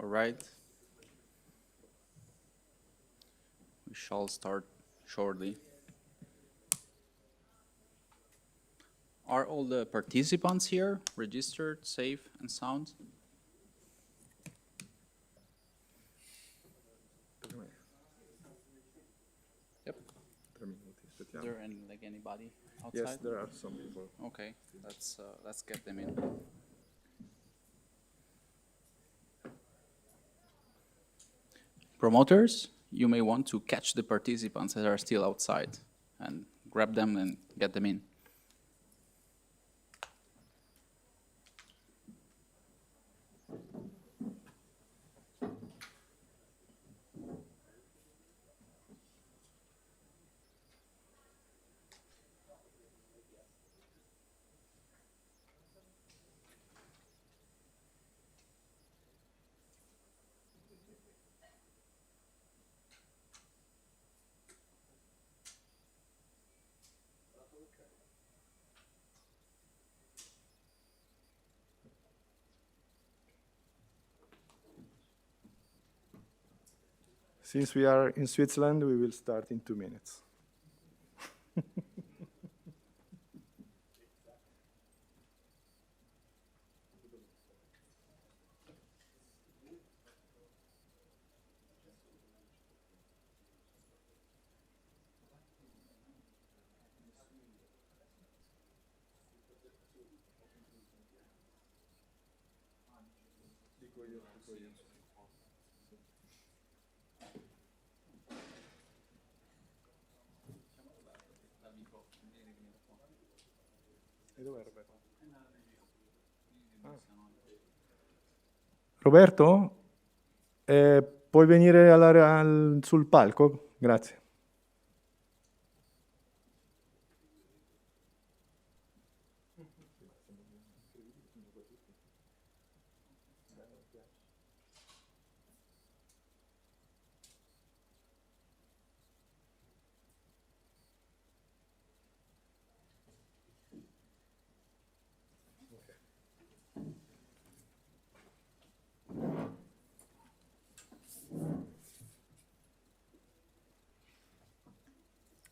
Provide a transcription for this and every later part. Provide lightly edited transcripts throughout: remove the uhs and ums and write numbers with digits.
All right. We shall start shortly. Are all the participants here registered, safe, and sound? Yep. Is there anybody outside? Yes, there are some people. Okay, let's get them in. Promoters, you may want to catch the participants that are still outside and grab them and get them in. Since we are in Switzerland, we will start in 2 minutes. E dov'è Roberto? Roberto? Puoi venire sul palco? Grazie.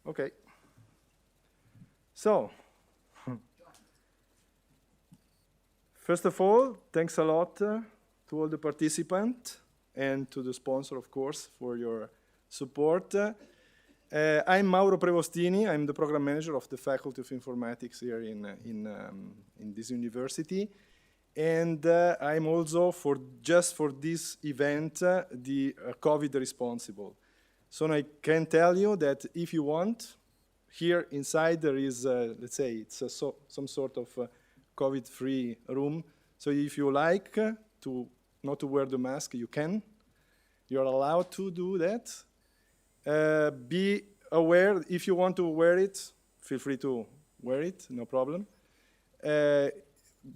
Okay. So, first of all, thanks a lot to all the participants and to the sponsor, of course, for your support. I'm Mauro Prevostini. I'm the program manager of the Faculty of Informatics here in this university. And I'm also, just for this event, the COVID responsible. So I can tell you that if you want, here inside there is, let's say, it's some sort of COVID-free room. So if you like not to wear the mask, you can. You're allowed to do that. Be aware, if you want to wear it, feel free to wear it, no problem.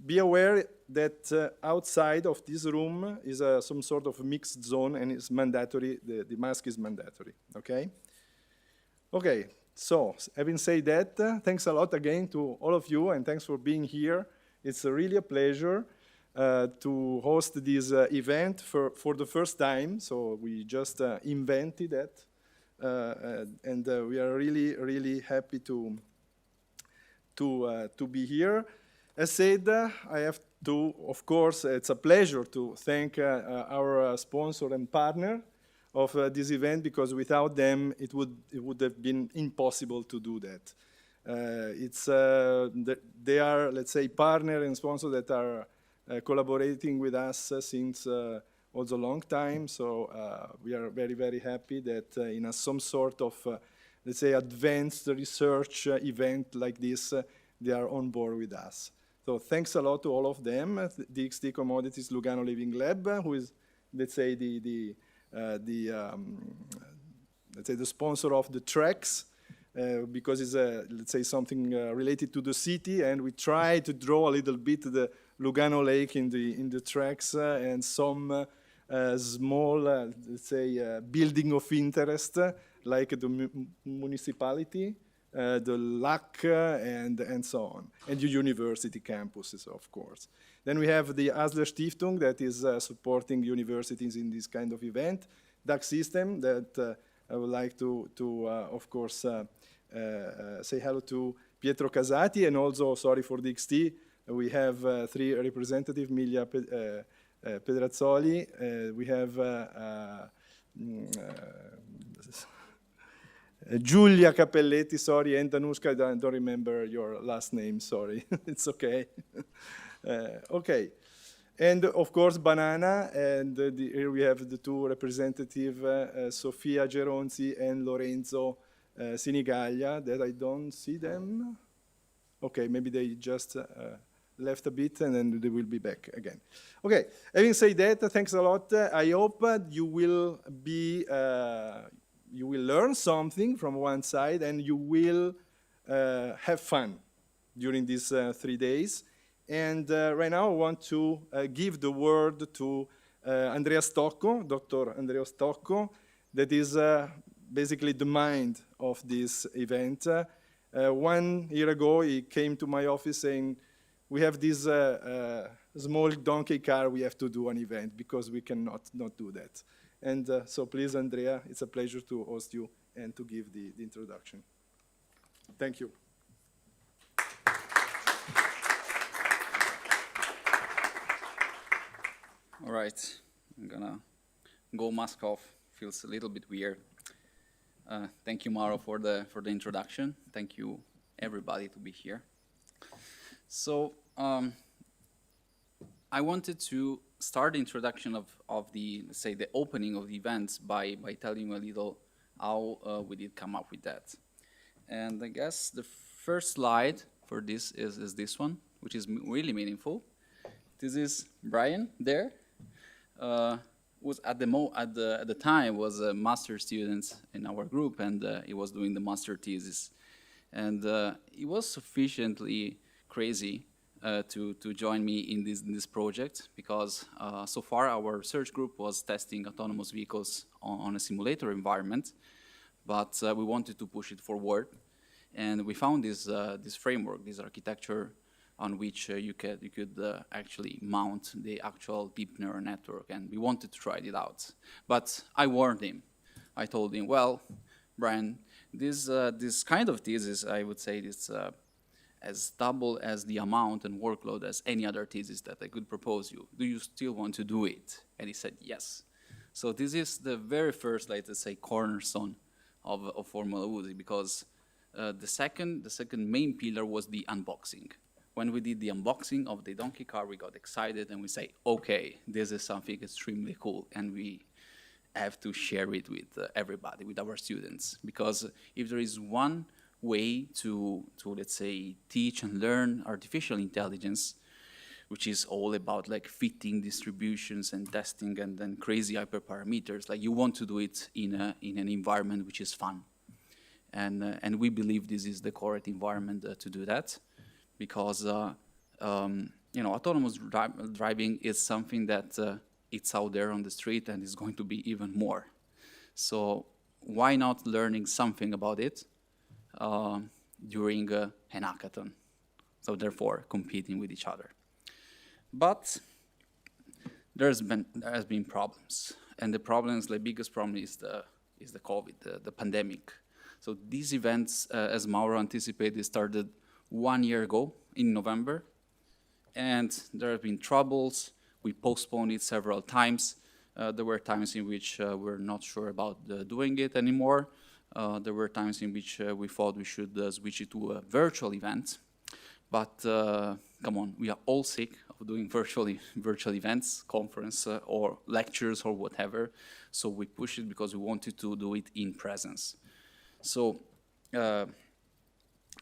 Be aware that outside of this room is some sort of mixed zone, and it's mandatory, the mask is mandatory, okay? Okay, so having said that, thanks a lot again to all of you, and thanks for being here. It's really a pleasure to host this event for the first time, so we just invented that, and we are really, really happy to be here. As said, I have to, of course, it's a pleasure to thank our sponsor and partner of this event, because without them, it would have been impossible to do that. They are, let's say, partner and sponsor that are collaborating with us since also a long time. So we are very, very happy that in some sort of, let's say, advanced research event like this, they are on board with us. So thanks a lot to all of them. DXT Commodities Lugano Living Lab, who is, let's say, the sponsor of the tracks, because it's let's say something related to the city, and we try to draw a little bit the Lugano Lake in the tracks and some small, let's say, building of interest, like the municipality the LAC, and so on, and the university campuses, of course. Then we have the Asler Stiftung that is supporting universities in this kind of event. DACH system that I would like to of course, say hello to Pietro Casati, and also, sorry for the XT, we have 3 representatives, Milia Pedrazzoli, we have Giulia Cappelletti, sorry, and Danushka, I don't remember your last name, sorry, it's okay. Okay, and of course Banana, and here we have the 2 representatives, Sofia Geronzi and Lorenzo Sinigaglia, that I don't see them. Okay, maybe they just left a bit and then they will be back again. Okay, having said that, thanks a lot. I hope you will be, you will learn something from one side, and you will have fun during these 3 days. And right now I want to give the word to Andrea Stocco, Dr. Andrea Stocco, that is basically the mind of this event. 1 year ago, he came to my office saying, we have this small donkey car, we have to do an event because we cannot not do that. And so please, Andrea, it's a pleasure to host you and to give the introduction. Thank you. All right, I'm gonna go mask off. Feels a little bit weird. Thank you, Mauro, for the introduction. Thank you, everybody, to be here. So I wanted to start the introduction of the, let's say, the opening of the events by telling you a little how we did come up with that. And I guess the first slide for this is this one, which is really meaningful. This is Brian there. Was at the time was a master student in our group, and he was doing the master thesis, and he was sufficiently crazy to join me in this project, because so far our research group was testing autonomous vehicles on a simulator environment, but we wanted to push it forward, and we found this framework, this architecture on which you could actually mount the actual deep neural network, and we wanted to try it out. But I warned him. I told him, well, Brian, this kind of thesis, I would say, is as double as the amount and workload as any other thesis that I could propose you. Do you still want to do it? And he said, yes. So this is the very first, let's say, cornerstone of Formula Uzi, because the second main pillar was the unboxing. When we did the unboxing of the donkey car, we got excited and we say, okay, this is something extremely cool, and we have to share it with everybody, with our students. Because if there is one way to let's say, teach and learn artificial intelligence, which is all about like fitting distributions and testing and then crazy hyperparameters, like you want to do it in an environment which is fun. And we believe this is the correct environment to do that. Because you know, autonomous driving is something that it's out there on the street and is going to be even more. So why not learning something about it during an hackathon? So therefore, competing with each other. But there has been problems, and the problems, the biggest problem is the COVID, the pandemic. So these events, as Mauro anticipated, started 1 year ago in November, and there have been troubles. We postponed it several times. There were times in which we're not sure about doing it anymore. There were times in which we thought we should switch it to a virtual event. But come on, we are all sick of doing virtual events, conference or lectures or whatever. So we pushed it because we wanted to do it in presence. So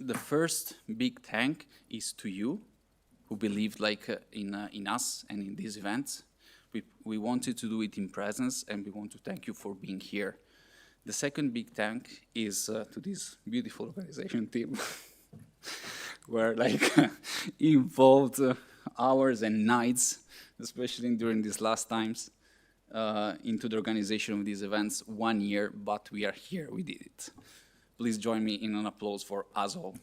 the first big thank is to you, who believed like in us and in these events. We wanted to do it in presence, and we want to thank you for being here. The second big thank is to this beautiful organization team, where like involved hours and nights, especially during these last times, into the organization of these events. 1 year, but we are here, we did it. please join me in an applause for us all.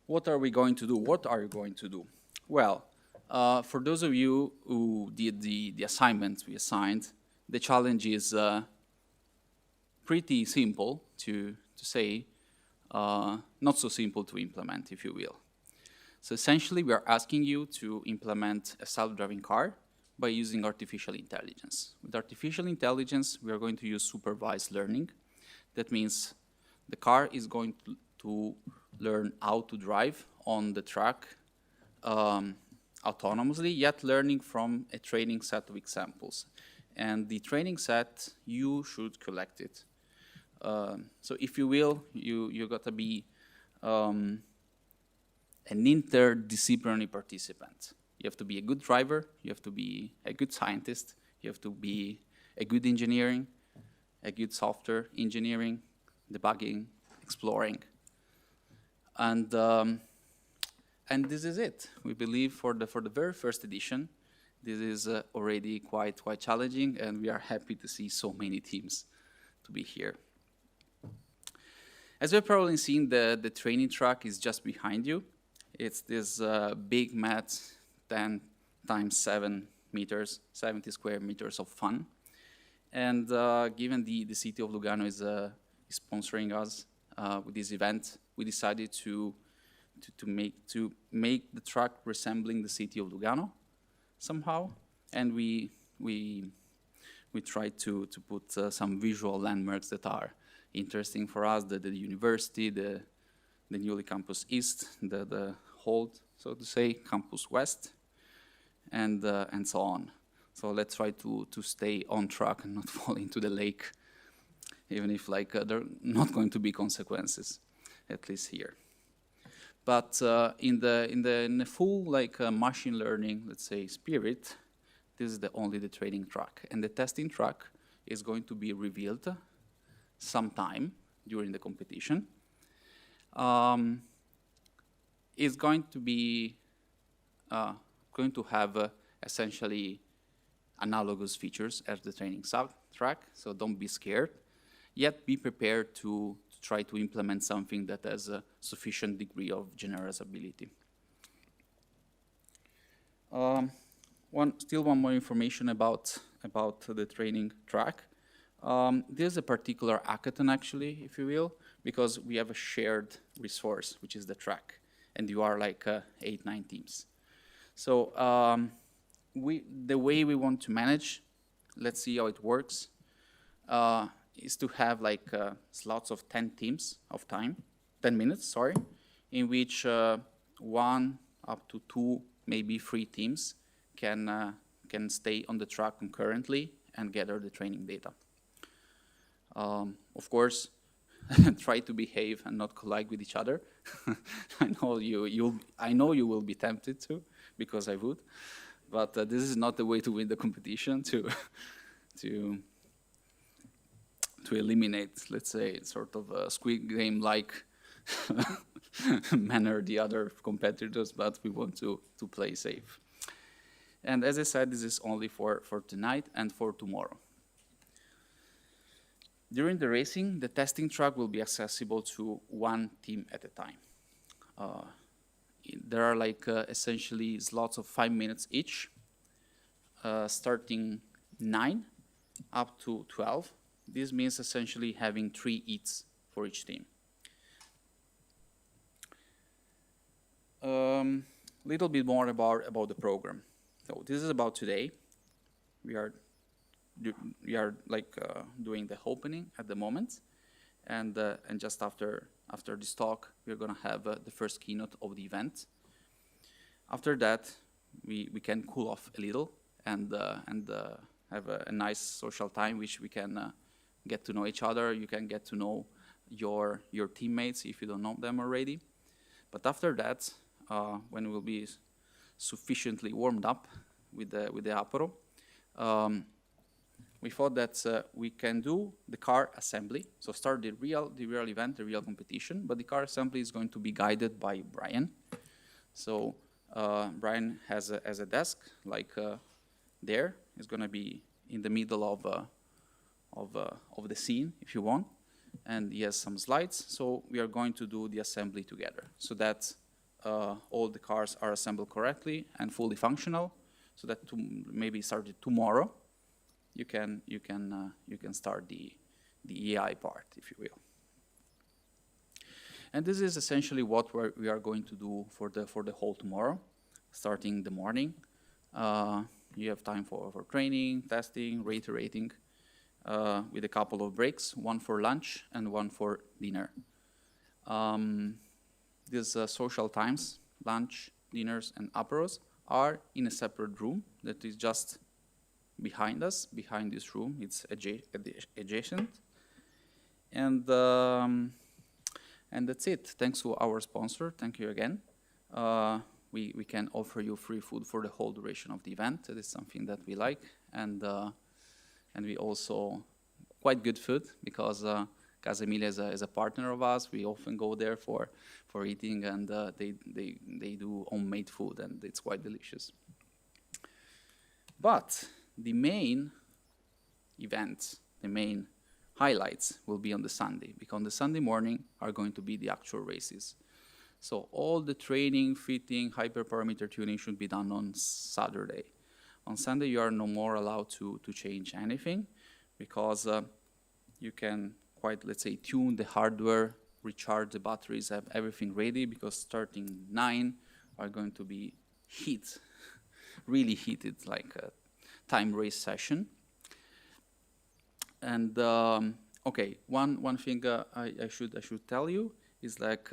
What are we going to do? What are you going to do? Well, for those of you who did the assignments we assigned, the challenge is pretty simple to say, not so simple to implement, if you will. So essentially, we are asking you to implement a self-driving car by using artificial intelligence. With artificial intelligence, we are going to use supervised learning. That means the car is going to learn how to drive on the track autonomously, yet learning from a training set of examples. And the training set, you should collect it. So if you will, you got to be an interdisciplinary participant. You have to be a good driver, you have to be a good scientist, you have to be a good engineering, a good software engineering, debugging, exploring. And this is it. We believe for the very first edition, this is already quite challenging, and we are happy to see so many teams to be here. As you've probably seen, the training track is just behind you. It's this big mat, 10 times 7 meters, 70 square meters of fun. And given the city of Lugano is sponsoring us with this event, we decided to make the track resembling the city of Lugano somehow, and we tried to put some visual landmarks that are interesting for us: the university, the newly Campus East, the old, so to say, Campus West, and so on. So let's try to stay on track and not fall into the lake, even if there are not going to be consequences, at least here. But in the full machine learning, let's say, spirit, this is only the training track, and the testing track is going to be revealed sometime during the competition. It's going to be going to have essentially analogous features as the training track, so don't be scared. Yet be prepared to try to implement something that has a sufficient degree of generalizability. Still one more information about the training track. There's a particular hackathon, actually, if you will, because we have a shared resource, which is the track, and you are 8-9 teams. So the way we want to manage, let's see how it works, is to have slots of 10 teams of time, 10 minutes, sorry, in which 1 up to 2, maybe 3 teams can stay on the track concurrently and gather the training data. Of course, try to behave and not collide with each other. I know you will be tempted to, because I would, but this is not the way to win the competition. To eliminate, let's say, sort of a Squid Game-like manner the other competitors, but we want to play safe. And as I said, this is only for tonight and for tomorrow. During the racing, the testing track will be accessible to 1 team at a time. There are essentially slots of 5 minutes each, starting 9 up to 12. This means essentially having 3 heats for each team. Little bit more about the program. So this is about today. We are doing the opening at the moment, and just after this talk, we're gonna have the first keynote of the event. After that, we can cool off a little and have a nice social time, which we can get to know each other. You can get to know your teammates if you don't know them already. But after that, when we'll be sufficiently warmed up with the Apero, we thought that we can do the car assembly, so start the real event, the real competition, but the car assembly is going to be guided by Brian. So Brian has a desk like there. It's going to be in the middle of the scene, if you want, and he has some slides. So we are going to do the assembly together, so that all the cars are assembled correctly and fully functional, so that maybe started tomorrow, you can start the AI part, if you will. And this is essentially what we are going to do for the whole tomorrow, starting the morning. You have time for training, testing, reiterating, with a couple of breaks, one for lunch and one for dinner. These social times, lunch, dinners, and aperos, are in a separate room that is just behind us, behind this room. It's adjacent. And that's it. Thanks to our sponsor. Thank you again. We can offer you free food for the whole duration of the event. That is something that we like. And we also quite good food, because Casa Emilia is a partner of us. We often go there for eating, and they do homemade food, and it's quite delicious. But the main events, the main highlights will be on the Sunday, because on the Sunday morning are going to be the actual races. So all the training, fitting, hyperparameter tuning should be done on Saturday. On Sunday, you are no more allowed to change anything, because you can quite, let's say, tune the hardware, recharge the batteries, have everything ready, because starting 9 are going to be really heated, like a time race session. And okay, one thing I should tell you is, like,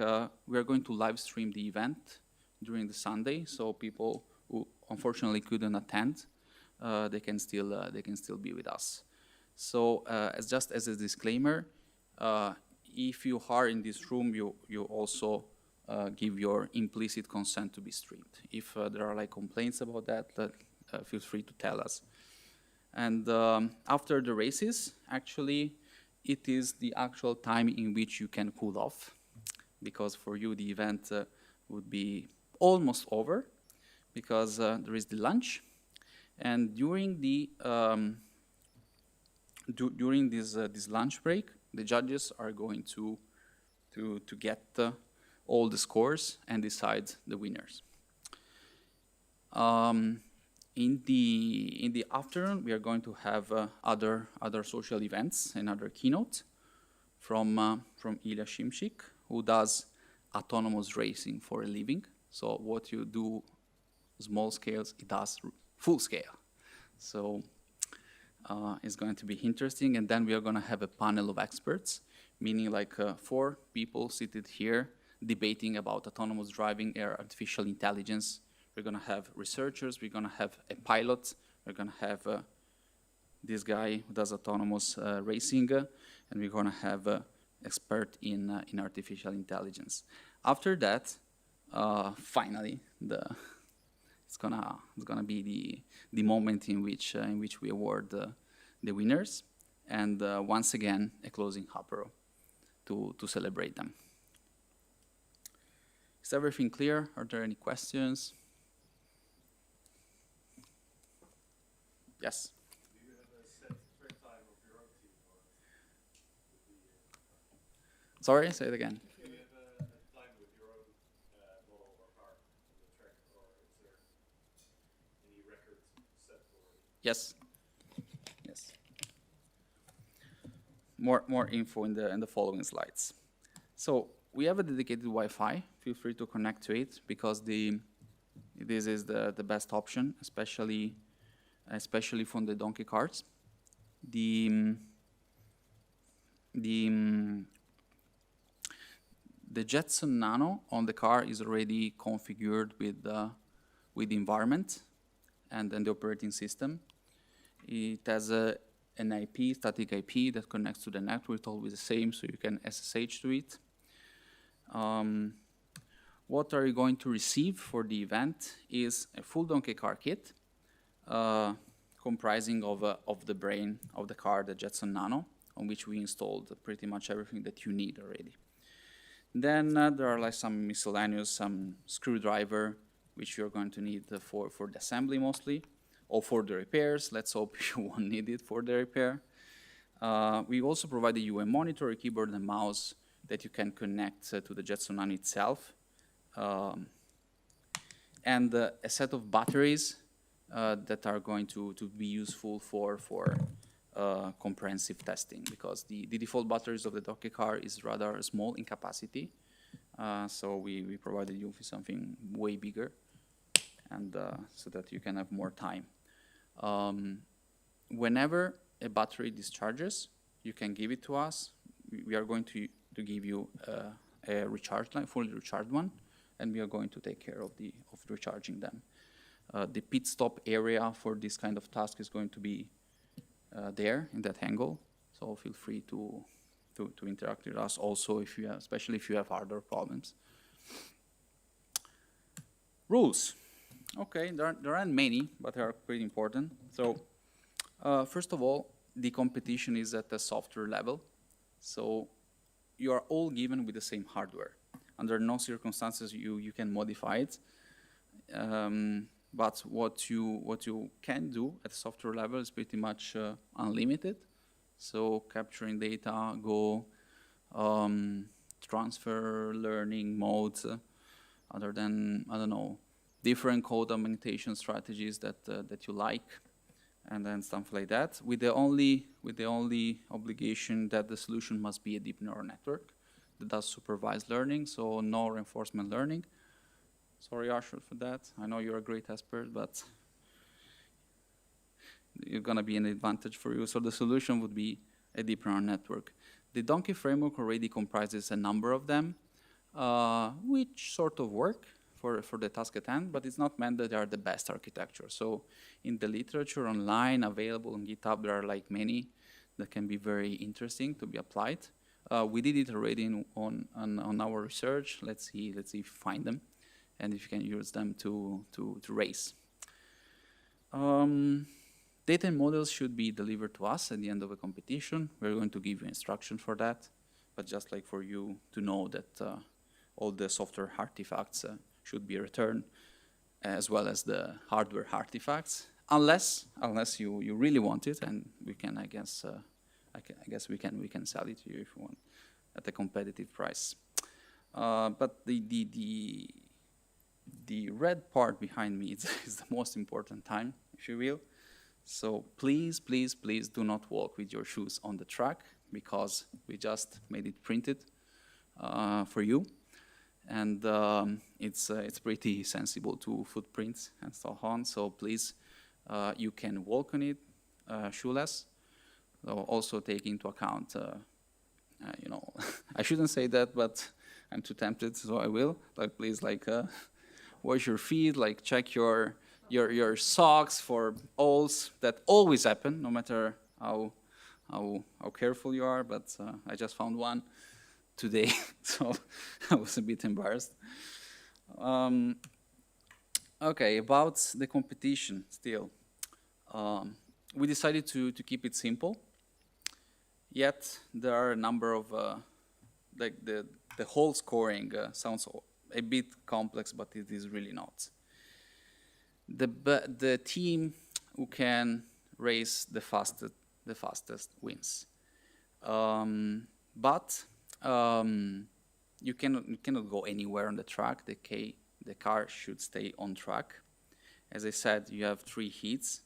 we are going to live stream the event during the Sunday, so people who unfortunately couldn't attend, they can still be with us. So just as a disclaimer, if you are in this room, you also give your implicit consent to be streamed. If there are like complaints about that, feel free to tell us. And after the races, actually, it is the actual time in which you can cool off, because for you the event would be almost over, because there is the lunch, and during the during this lunch break, the judges are going to get all the scores and decide the winners. In the afternoon, we are going to have other social events and other keynote from Ilya Shimshik, who does autonomous racing for a living. So what you do small scales, he does full scale. So it's going to be interesting. And then we are going to have a panel of experts, meaning like 4 people seated here debating about autonomous driving and artificial intelligence. We're going to have researchers, we're going to have a pilot, we're going to have this guy who does autonomous racing, and we're going to have an expert in artificial intelligence. After that, finally, it's gonna be the moment in which we award the winners, and once again a closing apero to celebrate them. Is everything clear? Are there any questions? Yes. Do you have a set track time of your own team, or Sorry, say it again. do you have a time with your own model or car on the track, or is there any record set already? Yes. Yes. More info in the following slides. So we have a dedicated Wi-Fi. Feel free to connect to it, because this is the best option, especially from the donkey carts. The Jetson Nano on the car is already configured with the environment and the operating system. It has an IP, static IP, that connects to the network. It's always the same, so you can SSH to it. What are you going to receive for the event is a full donkey car kit, comprising of the brain of the car, the Jetson Nano, on which we installed pretty much everything that you need already. Then there are like some miscellaneous, some screwdriver, which you're going to need for the assembly mostly, or for the repairs. Let's hope you won't need it for the repair. We also provide a UI monitor, a keyboard and mouse that you can connect to the Jetson Nano itself. And a set of batteries that are going to be useful for comprehensive testing, because the default batteries of the donkey car is rather small in capacity. So we provided you with something way bigger, and so that you can have more time. Whenever a battery discharges, you can give it to us. We are going to give you a recharged line, fully recharged one, and we are going to take care of recharging them. The pit stop area for this kind of task is going to be there in that angle, so feel free to interact with us also, if you have, especially if you have hardware problems. Rules. Okay, there aren't many, but they are pretty important. So first of all, the competition is at the software level. So you are all given with the same hardware. Under no circumstances you can modify it. But what you can do at the software level is pretty much unlimited. So capturing data, Go, transfer learning modes, other than, I don't know, different code augmentation strategies that you like, and then stuff like that. With the only obligation that the solution must be a deep neural network that does supervised learning, so no reinforcement learning. Sorry, Arshad, for that. I know you're a great expert, but you're going to be an advantage for you. So the solution would be a deep neural network. The Donkey framework already comprises a number of them, which sort of work for the task at hand, but it's not meant that they are the best architecture. So in the literature online available on GitHub, there are like many that can be very interesting to be applied. We did it already on our research. Let's see if we find them, and if you can use them to race. Data and models should be delivered to us at the end of a competition. We're going to give you instruction for that, but just like for you to know that all the software artifacts should be returned, as well as the hardware artifacts, unless you really want it, and we can, I guess we can sell it to you if you want at a competitive price. But the red part behind me is the most important time, if you will. So please, please, please do not walk with your shoes on the track, because we just made it printed for you. And it's pretty sensible to footprints and so on. So please, you can walk on it shoeless. So also take into account, I shouldn't say that, but I'm too tempted, so I will. Like, please, wash your feet, check your socks for holes that always happen, no matter how careful you are. But I just found one today, so I was a bit embarrassed. Okay, about the competition still. We decided to keep it simple, yet there are a number of, the whole scoring sounds a bit complex, but it is really not. The team who can race the fastest wins. But you cannot go anywhere on the track. The car should stay on track. As I said, you have 3 heats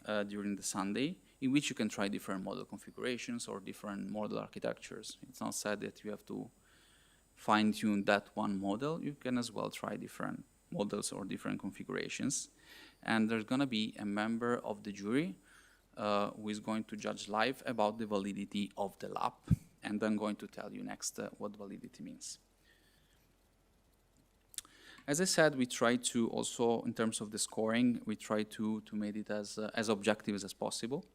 during the Sunday, in which you can try different model configurations or different model architectures. It's not said that you have to fine-tune that one model. You can as well try different models or different configurations. And there's going to be a member of the jury who is going to judge live about the validity of the lap. And I'm going to tell you next what validity means. As I said, we try to also, in terms of the scoring, we try to make it as objective as possible,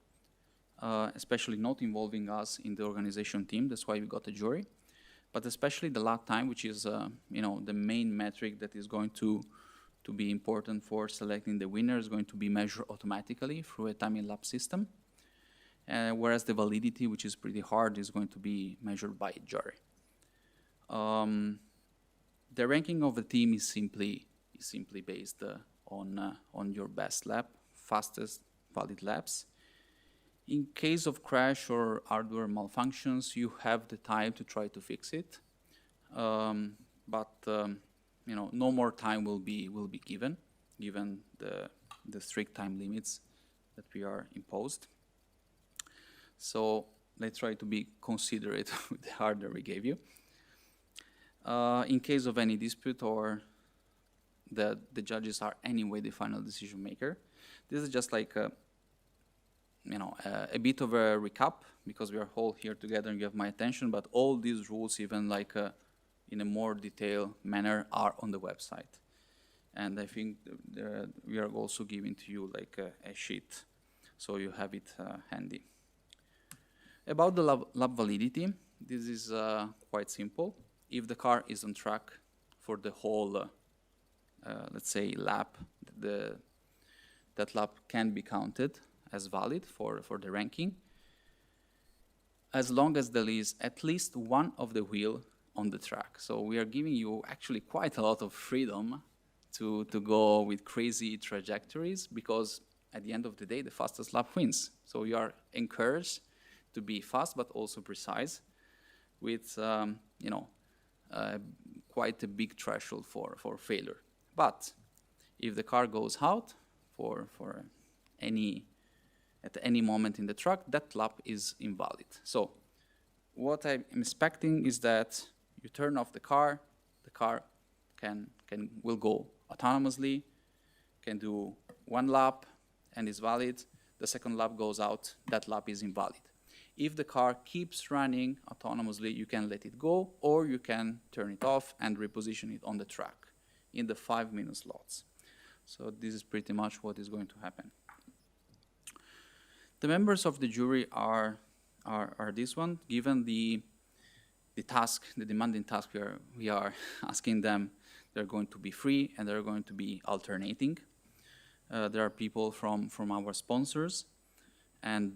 especially not involving us in the organization team. That's why we got a jury. But especially the lap time, which is the main metric that is going to be important for selecting the winner, is going to be measured automatically through a time-in-lap system. Whereas the validity, which is pretty hard, is going to be measured by a jury. The ranking of the team is simply is simply based on your best lap, fastest valid laps. In case of crash or hardware malfunctions, you have the time to try to fix it, but you know, no more time will be given the strict time limits that we are imposed. So let's try to be considerate with the hardware we gave you. In case of any dispute or the judges are anyway the final decision maker, this is just like a bit of a recap, because we are all here together and you have my attention, but all these rules, even like in a more detailed manner, are on the website. And I think we are also giving to you like a sheet, so you have it handy. About the lap validity, this is quite simple. If the car is on track for the whole, let's say, lap, that lap can be counted as valid for the ranking, as long as there is at least one of the wheel on the track. So we are giving you actually quite a lot of freedom to go with crazy trajectories, because at the end of the day, the fastest lap wins. So you are encouraged to be fast, but also precise, with quite a big threshold for failure. But if the car goes out at any moment in the track, that lap is invalid. So what I'm expecting is that you turn off the car will go autonomously, can do one lap and is valid. The second lap goes out, that lap is invalid. If the car keeps running autonomously, you can let it go, or you can turn it off and reposition it on the track in the 5-minute slots. So this is pretty much what is going to happen. The members of the jury are this one. Given the task, the demanding task we are asking them, they're going to be free and they're going to be alternating. There are people from our sponsors and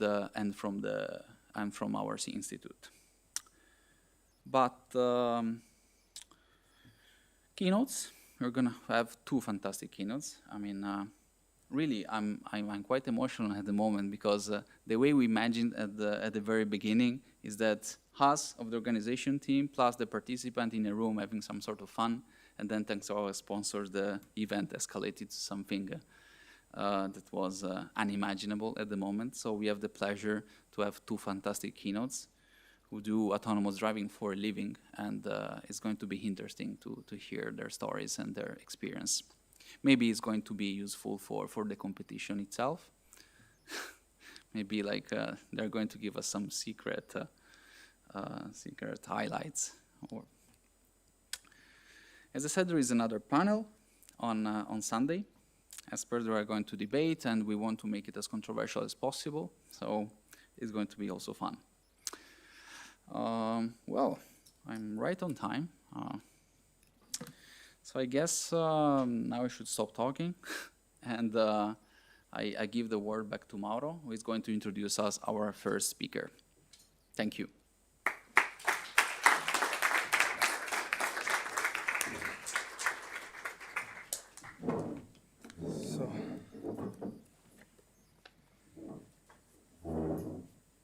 from our institute. But keynotes, we're gonna have 2 fantastic keynotes. I mean, really, I'm quite emotional at the moment, because the way we imagined at the very beginning is that us of the organization team plus the participant in a room having some sort of fun, and then thanks to our sponsors, the event escalated to something that was unimaginable at the moment. So we have the pleasure to have 2 fantastic keynotes who do autonomous driving for a living, and it's going to be interesting to hear their stories and their experience. Maybe it's going to be useful for the competition itself. Maybe like they're going to give us some secret highlights. Or, as I said, there is another panel on Sunday. As per, we are going to debate, and we want to make it as controversial as possible. So it's going to be also fun. Well, I'm right on time. So I guess now I should stop talking, and I give the word back to Mauro, who is going to introduce us our first speaker. Thank you.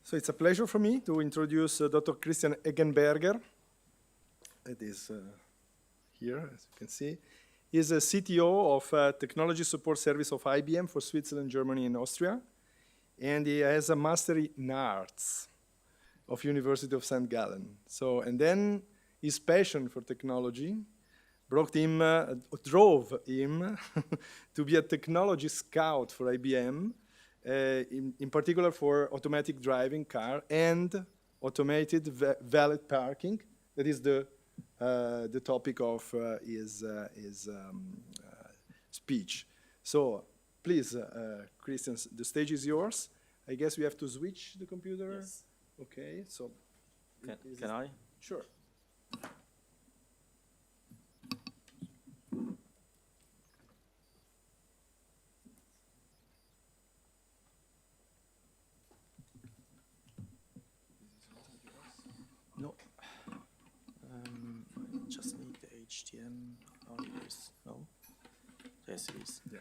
So it's a pleasure for me to introduce Dr. Christian Eggenberger. It is here, as you can see. He's a CTO of Technology Support Service of IBM for Switzerland, Germany, and Austria. And he has a master in arts of University of St. Gallen. So, and then his passion for technology drove him to be a technology scout for IBM, in particular for automatic driving car and automated valet parking. That is the topic of his speech. So please, Christian, the stage is yours. I guess we have to switch the computer. Yes. Okay, so. Can I? Sure. No. Just need the HTML. Oh, yes. No. Yes, it is. Yeah.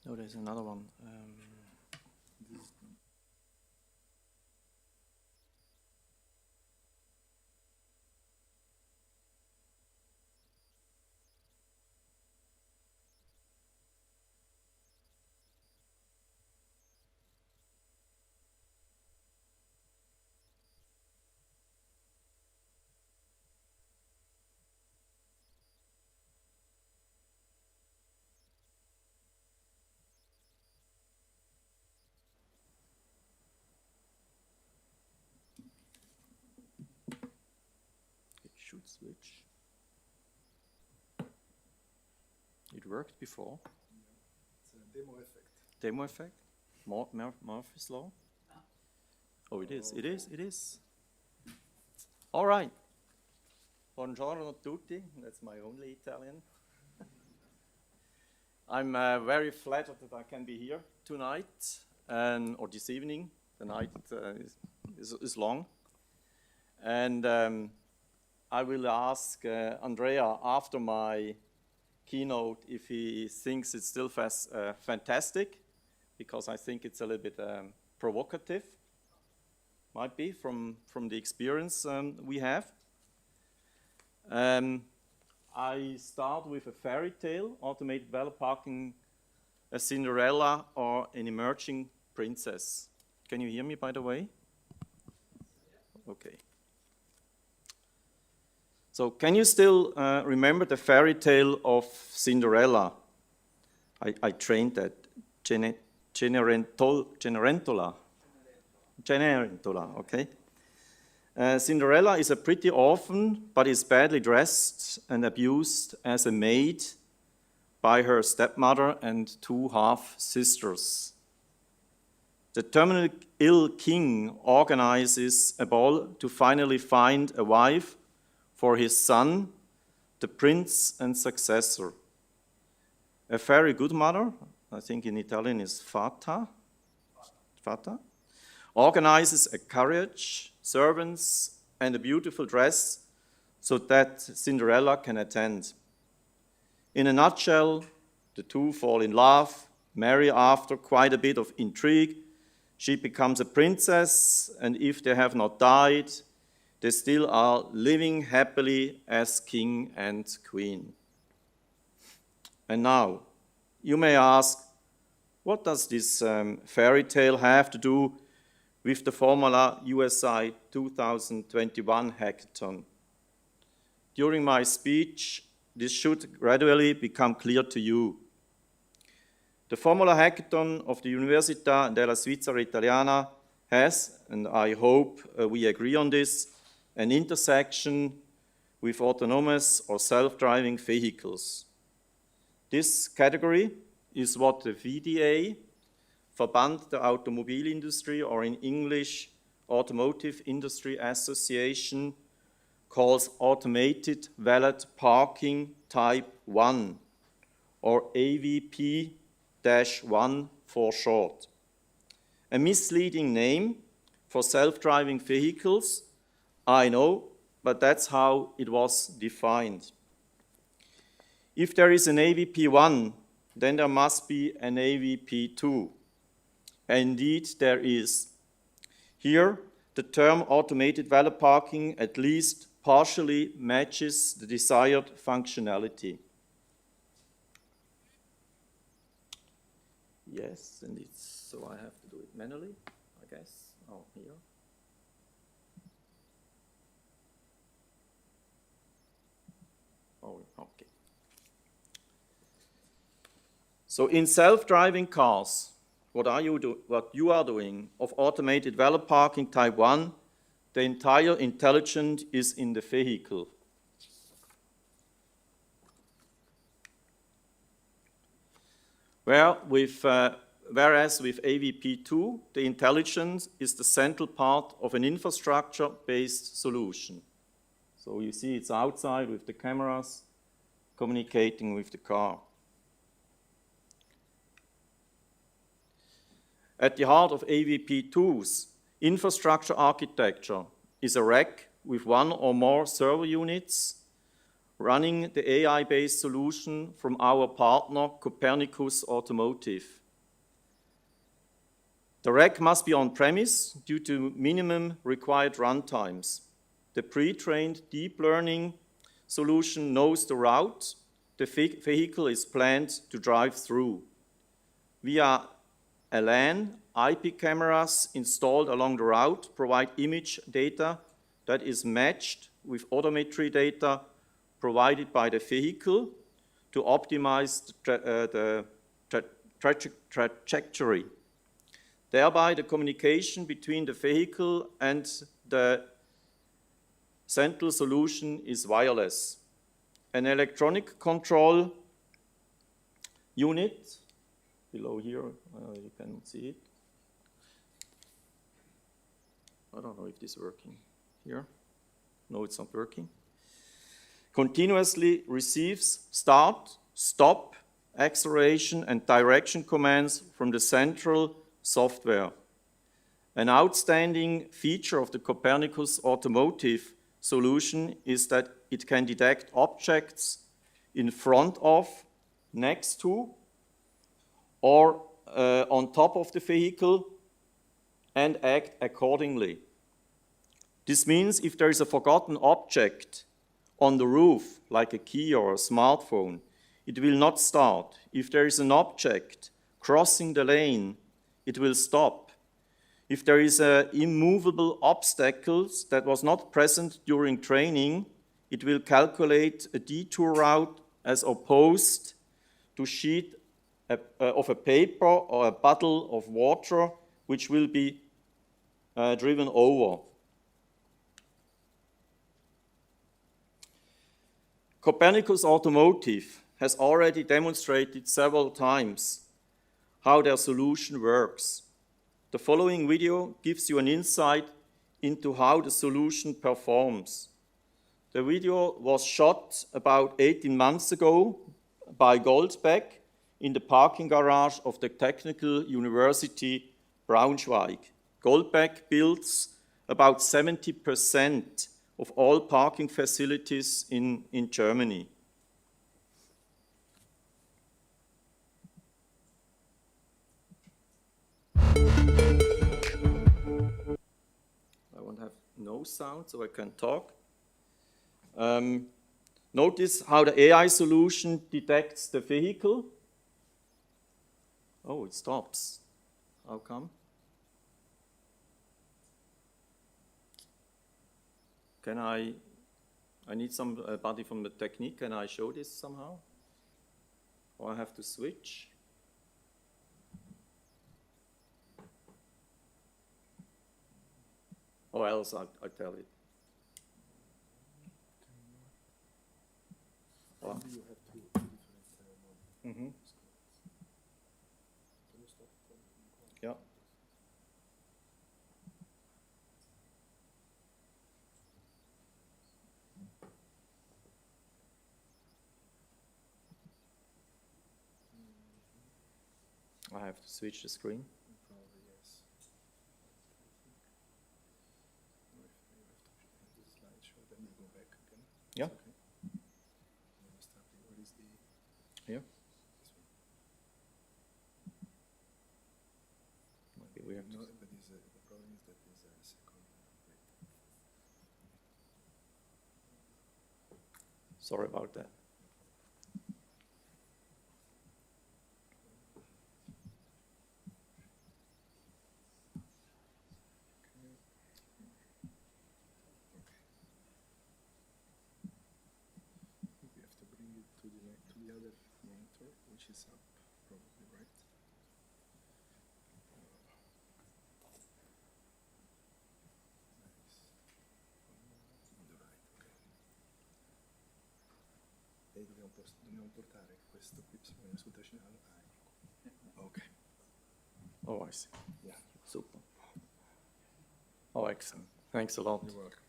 Oh, there's another one. It should switch. It worked before. It's a demo effect. Demo effect? Murphy's Law? Oh, it is, it is, it is. All right. Buongiorno tutti. That's my only Italian. I'm very flattered that I can be here tonight or this evening. The night is long. And I will ask Andrea after my keynote if he thinks it's still fantastic, because I think it's a little bit provocative, might be, from the experience we have. I start with a fairy tale, automated valet parking, a Cinderella or an emerging princess. Can you hear me, by the way? Okay. So can you still remember the fairy tale of Cinderella? I trained that. Cenerentola, okay. Cinderella is a pretty orphan, but is badly dressed and abused as a maid by her stepmother and two half-sisters. The terminally ill king organizes a ball to finally find a wife for his son, the prince and successor. A very good mother, I think in Italian is fata, organizes a carriage, servants, and a beautiful dress so that Cinderella can attend. In a nutshell, the two fall in love, marry after quite a bit of intrigue. She becomes a princess, and if they have not died, they still are living happily as king and queen. And now, you may ask, what does this fairy tale have to do with the Formula USI 2021 hackathon? During my speech, this should gradually become clear to you. The Formula Hackathon of the Università della Svizzera Italiana has, and I hope we agree on this, an intersection with autonomous or self-driving vehicles. This category is what the VDA, Verband der Automobilindustrie, or in English, Automotive Industry Association, calls Automated Valet Parking Type 1, or AVP-1 for short. A misleading name for self-driving vehicles, I know, but that's how it was defined. If there is an AVP1, then there must be an AVP2. Indeed, there is. Here, the term automated valet parking at least partially matches the desired functionality. Yes, and it's, so I have to do it manually, I guess. Oh, here. Oh, okay. So in self-driving cars, what you are doing of automated valet parking type 1, the entire intelligence is in the vehicle. Whereas with AVP2, the intelligence is the central part of an infrastructure-based solution. So you see it's outside with the cameras communicating with the car. At the heart of AVP2's infrastructure architecture is a rack with one or more server units running the AI-based solution from our partner, Copernicus Automotive. The rack must be on-premise due to minimum required runtimes. The pre-trained deep learning solution knows the route the vehicle is planned to drive through. Via a LAN, IP cameras installed along the route provide image data that is matched with odometry data provided by the vehicle to optimize the trajectory. Thereby, the communication between the vehicle and the central solution is wireless. An electronic control unit, below here, you can see it. I don't know if this is working here. No, it's not working. Continuously receives start, stop, acceleration, and direction commands from the central software. An outstanding feature of the Copernicus Automotive solution is that it can detect objects in front of, next to, or on top of the vehicle and act accordingly. This means if there is a forgotten object on the roof, like a key or a smartphone, it will not start. If there is an object crossing the lane, it will stop. If there is an immovable obstacle that was not present during training, it will calculate a detour route as opposed to a sheet of a paper or a bottle of water, which will be driven over. Copernicus Automotive has already demonstrated several times how their solution works. The following video gives you an insight into how the solution performs. The video was shot about 18 months ago by Goldbeck in the parking garage of the Technical University Braunschweig. Goldbeck builds about 70% of all parking facilities in Germany. I want to have no sound so I can talk. Notice how the AI solution detects the vehicle. Oh, it stops. How come? I need somebody from the technique. Can I show this somehow? Or I have to switch? Or else I tell it. Oh. You have two different Mm-hmm. Yeah. I have to switch the screen. Probably yes. Or if you have to end the slideshow, then you go back again. Yeah. It's okay. Then you start the, what is the Here. this one? Maybe we have to. No, but the problem is that is a second. Wait. Sorry about that. We have to bring it to the other monitor, which is up, probably, right? Nice. On the right, ok. E dobbiamo portare questo qui sul trascinale. Ah, ecco. Ok. Oh, I see. Yeah. Super. Oh, excellent. Thanks a lot. You're welcome.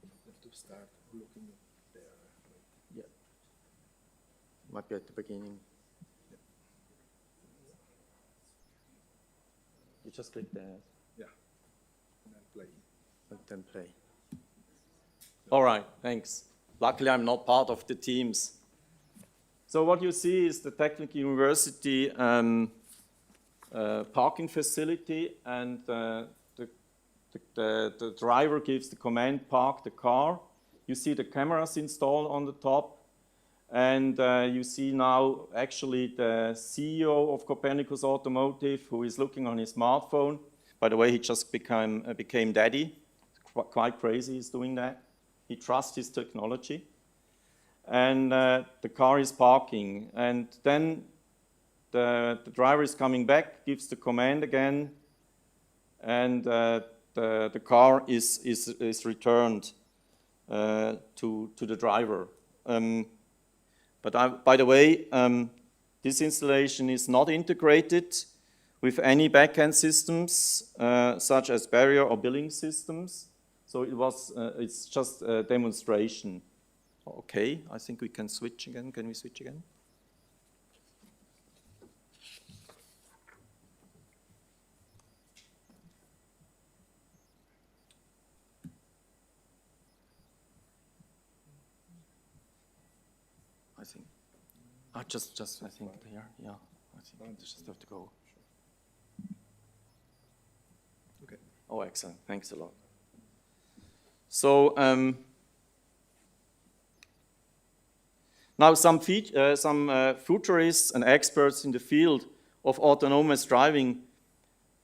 You have to start looking there. Right? Yeah. Might be at the beginning. You just click there. Yeah. And then play. And then play. All right, thanks. Luckily, I'm not part of the teams. So what you see is the Technical University parking facility, and the driver gives the command, park the car. You see the cameras installed on the top, and you see now actually the CEO of Copernicus Automotive, who is looking on his smartphone. By the way, he just became daddy. Quite crazy he's doing that. He trusts his technology. And the car is parking. And then the driver is coming back, gives the command again, and the car is returned to the driver. But by the way, this installation is not integrated with any back-end systems, such as barrier or billing systems. So it's just a demonstration. Okay, I think we can switch again. Can we switch again? I think. I think there. Yeah, I think I just have to go. Okay. Oh, excellent. Thanks a lot. So now some futurists and experts in the field of autonomous driving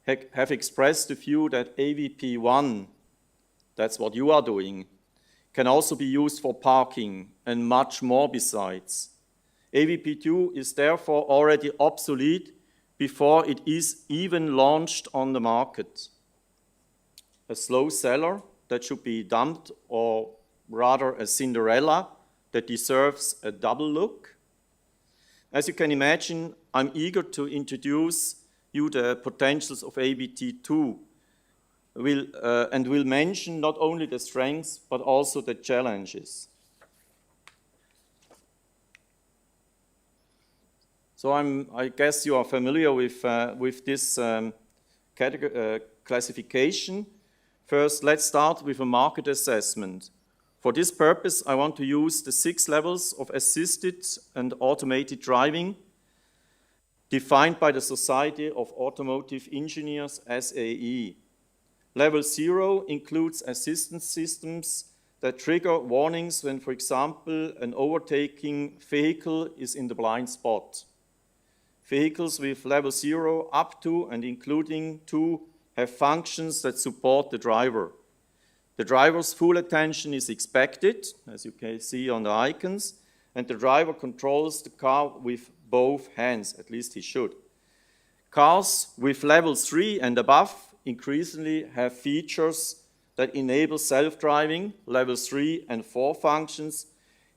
have expressed the view that AVP1, that's what you are doing, can also be used for parking and much more besides. AVP2 is therefore already obsolete before it is even launched on the market. A slow seller that should be dumped, or rather a Cinderella that deserves a double look. As you can imagine, I'm eager to introduce you the potentials of AVP2 and will mention not only the strengths but also the challenges. So I guess you are familiar with this classification. First, let's start with a market assessment. For this purpose, I want to use the 6 levels of assisted and automated driving defined by the Society of Automotive Engineers, SAE. Level 0 includes assistance systems that trigger warnings when, for example, an overtaking vehicle is in the blind spot. Vehicles with level 0 up to and including 2 have functions that support the driver. The driver's full attention is expected, as you can see on the icons, and the driver controls the car with both hands, at least he should. Cars with level 3 and above increasingly have features that enable self-driving. Level 3 and 4 functions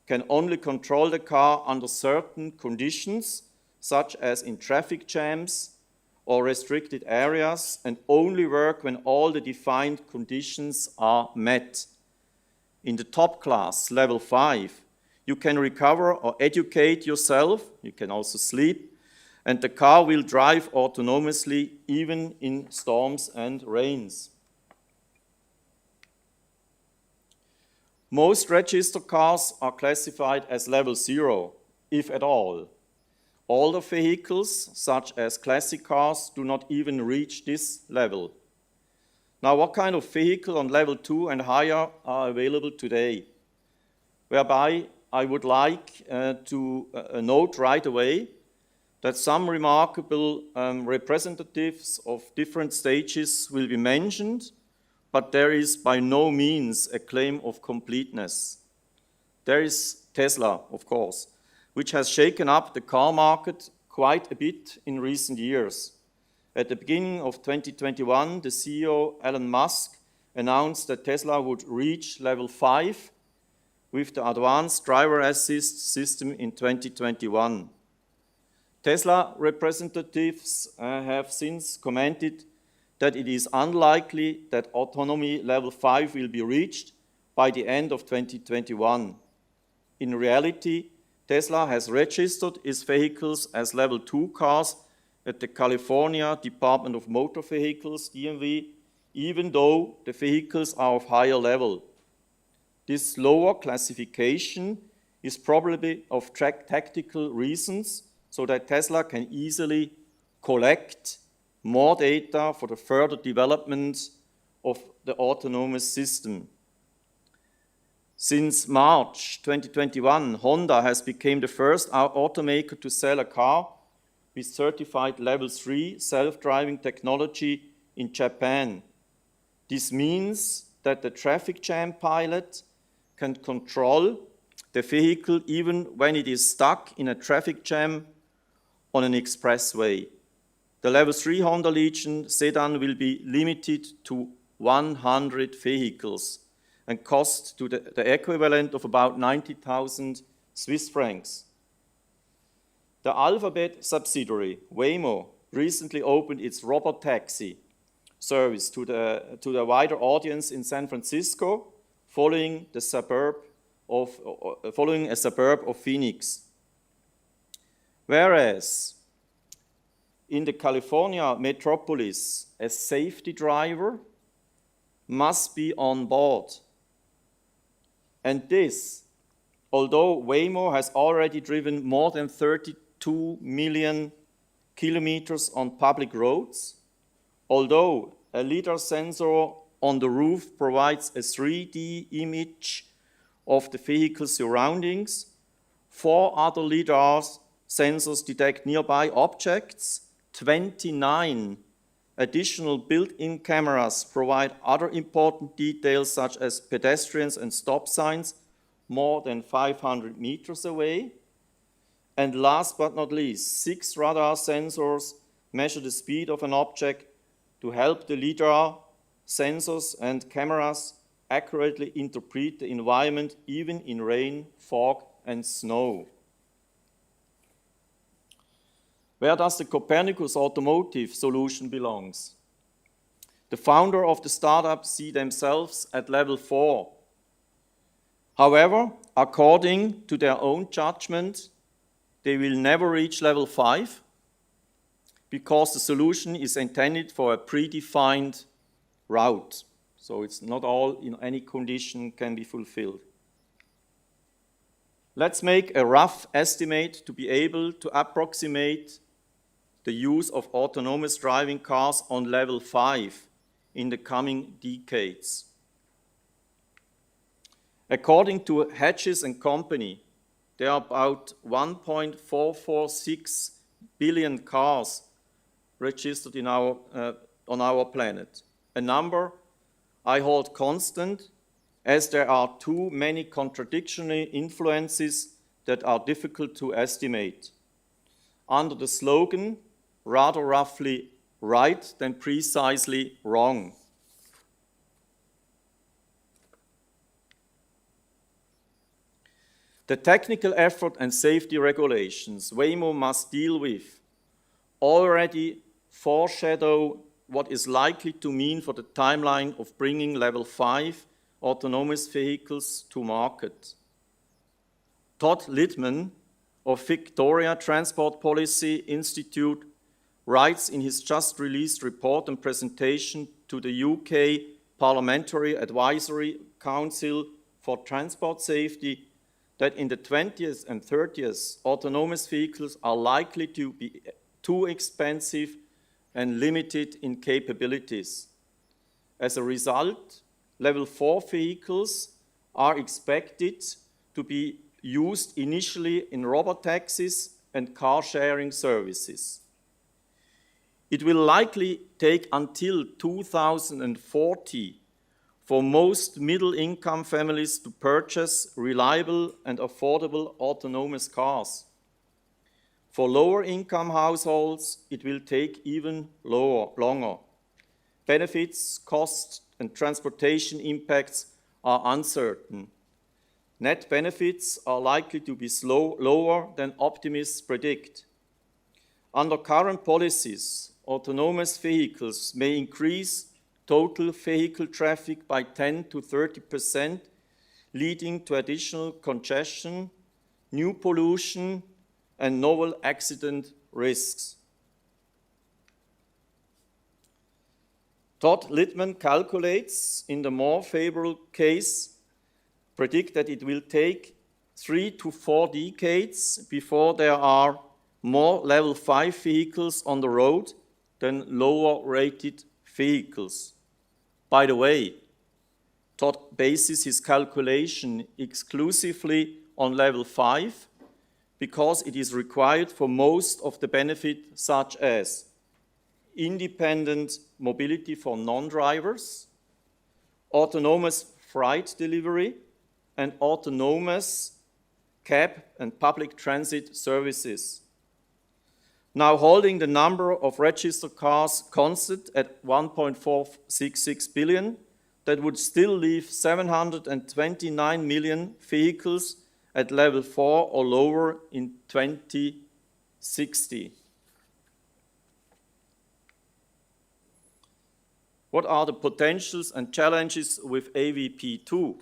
can only control the car under certain conditions, such as in traffic jams or restricted areas, and only work when all the defined conditions are met. In the top class, level 5, you can recover or educate yourself, you can also sleep, and the car will drive autonomously even in storms and rains. Most registered cars are classified as level 0, if at all. Older vehicles, such as classic cars, do not even reach this level. Now, what kind of vehicle on level 2 and higher are available today? Whereby I would like to note right away that some remarkable representatives of different stages will be mentioned, but there is by no means a claim of completeness. There is Tesla, of course, which has shaken up the car market quite a bit in recent years. At the beginning of 2021, the CEO, Elon Musk, announced that Tesla would reach level 5 with the advanced driver assist system in 2021. Tesla representatives have since commented that it is unlikely that autonomy level 5 will be reached by the end of 2021. In reality, Tesla has registered its vehicles as level 2 cars at the California Department of Motor Vehicles, DMV, even though the vehicles are of higher level. This lower classification is probably of tactical reasons, so that Tesla can easily collect more data for the further development of the autonomous system. Since March 2021, Honda has become the first automaker to sell a car with certified Level 3 self-driving technology in Japan. This means that the traffic jam pilot can control the vehicle even when it is stuck in a traffic jam on an expressway. The Level 3 Honda Legion sedan will be limited to 100 vehicles and cost to the equivalent of about 90,000 Swiss francs. The Alphabet subsidiary, Waymo, recently opened its robotaxi service to the wider audience in San Francisco, following a suburb of Phoenix. Whereas in the California metropolis, a safety driver must be on board. And this, although Waymo has already driven more than 32 million kilometers on public roads, although a LiDAR sensor on the roof provides a 3D image of the vehicle's surroundings, 4 other LiDAR sensors detect nearby objects, 29 additional built-in cameras provide other important details such as pedestrians and stop signs more than 500 meters away. And last but not least, 6 radar sensors measure the speed of an object to help the LiDAR sensors and cameras accurately interpret the environment even in rain, fog, and snow. Where does the Copernicus automotive solution belongs? The founder of the startup see themselves at level 4. However, according to their own judgment, they will never reach level 5 because the solution is intended for a predefined route. So it's not all in any condition can be fulfilled. Let's make a rough estimate to be able to approximate the use of autonomous driving cars on level 5 in the coming decades. According to Hedges and Company, there are about 1.446 billion cars registered on our planet, a number I hold constant as there are too many contradictory influences that are difficult to estimate. Under the slogan, rather roughly right than precisely wrong. The technical effort and safety regulations Waymo must deal with already foreshadow what is likely to mean for the timeline of bringing level 5 autonomous vehicles to market. Todd Littman of Victoria Transport Policy Institute writes in his just released report and presentation to the UK Parliamentary Advisory Council for Transport Safety that in the 20th and 30th, autonomous vehicles are likely to be too expensive and limited in capabilities. As a result, level 4 vehicles are expected to be used initially in robotaxis and car-sharing services. It will likely take until 2040 for most middle-income families to purchase reliable and affordable autonomous cars. For lower-income households, it will take even longer. Benefits, costs, and transportation impacts are uncertain. Net benefits are likely to be lower than optimists predict. Under current policies, autonomous vehicles may increase total vehicle traffic by 10 to 30%, leading to additional congestion, new pollution, and novel accident risks. Todd Littman calculates, in the more favorable case, predict that it will take 3 to 4 decades before there are more level 5 vehicles on the road than lower rated vehicles. By the way, Todd bases his calculation exclusively on level 5 because it is required for most of the benefits such as independent mobility for non-drivers, autonomous freight delivery, and autonomous cab and public transit services. Now holding the number of registered cars constant at 1.466 billion, that would still leave 729 million vehicles at level 4 or lower in 2060. What are the potentials and challenges with AVP2?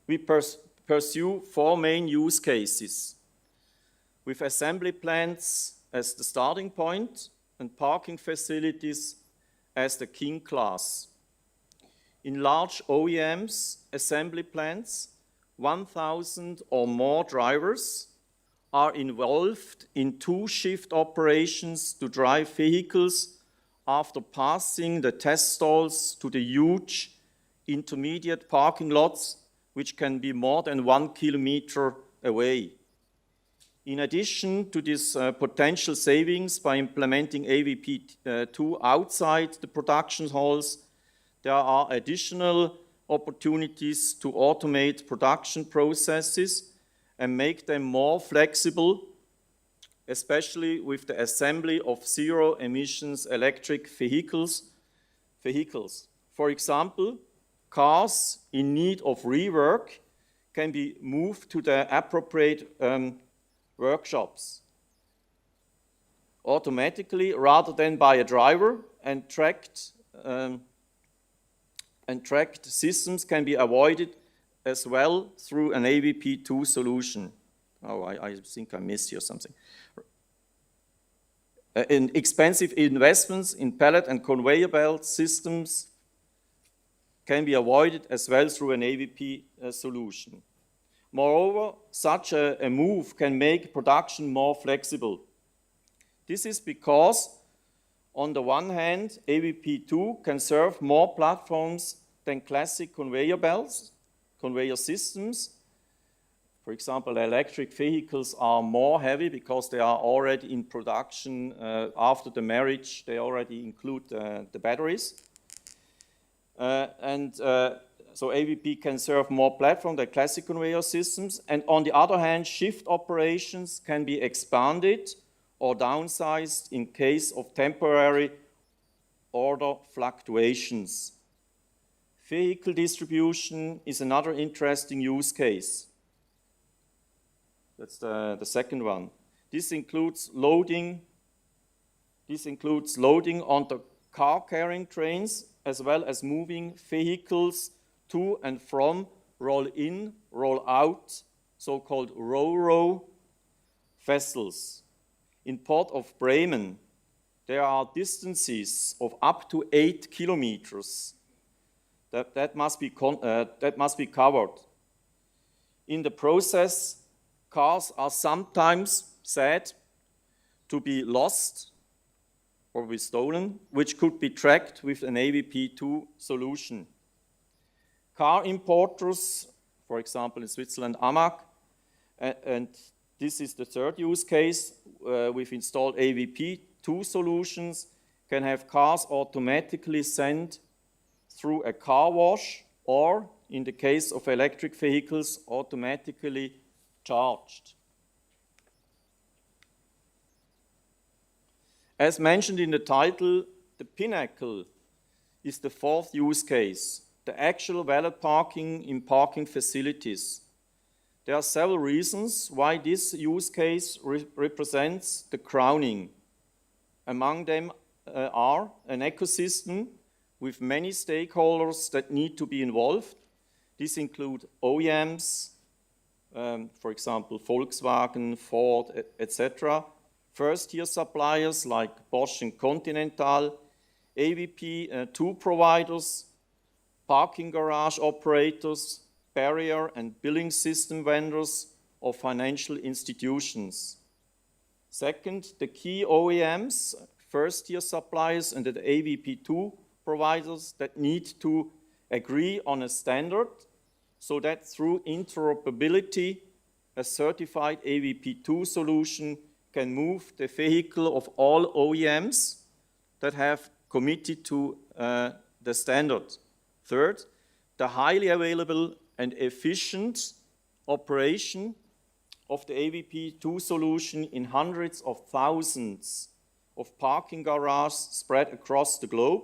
We pursue 4 main use cases, with assembly plants as the starting point and parking facilities as the king class. In large OEMs assembly plants, 1,000 or more drivers are involved in 2-shift operations to drive vehicles after passing the test stalls to the huge intermediate parking lots, which can be more than 1 kilometer away. In addition to these potential savings by implementing AVP2 outside the production halls, there are additional opportunities to automate production processes and make them more flexible, especially with the assembly of zero-emissions electric vehicles. For example, cars in need of rework can be moved to the appropriate workshops automatically rather than by a driver, and tracked systems can be avoided as well through an AVP2 solution. Oh, I think I missed here something. In expensive investments in pallet and conveyor belt systems can be avoided as well through an AVP solution. Moreover, such a move can make production more flexible. This is because, on the one hand, AVP2 can serve more platforms than classic conveyor belts, conveyor systems. For example, electric vehicles are more heavy because they are already in production after the marriage. They already include the batteries. So AVP can serve more platforms than classic conveyor systems. And on the other hand, shift operations can be expanded or downsized in case of temporary order fluctuations. Vehicle distribution is another interesting use case. That's the second one. This includes loading onto car-carrying trains, as well as moving vehicles to and from roll-in, roll-out, so-called ro-ro vessels. In Port of Bremen, there are distances of up to 8 kilometers that must be covered. In the process, cars are sometimes said to be lost or be stolen, which could be tracked with an AVP2 solution. Car importers, for example in Switzerland, AMAG, and this is the third use case, we've installed AVP2 solutions, can have cars automatically sent through a car wash, or in the case of electric vehicles, automatically charged. As mentioned in the title, the pinnacle is the fourth use case, the actual valet parking in parking facilities. There are several reasons why this use case represents the crowning. Among them are an ecosystem with many stakeholders that need to be involved. These include OEMs, for example, Volkswagen, Ford, etc., first-tier suppliers like Bosch and Continental, AVP2 providers, parking garage operators, barrier and billing system vendors, or financial institutions. Second, the key OEMs, first-tier suppliers, and the AVP2 providers that need to agree on a standard so that through interoperability, a certified AVP2 solution can move the vehicle of all OEMs that have committed to the standard. Third, the highly available and efficient operation of the AVP2 solution in hundreds of thousands of parking garages spread across the globe,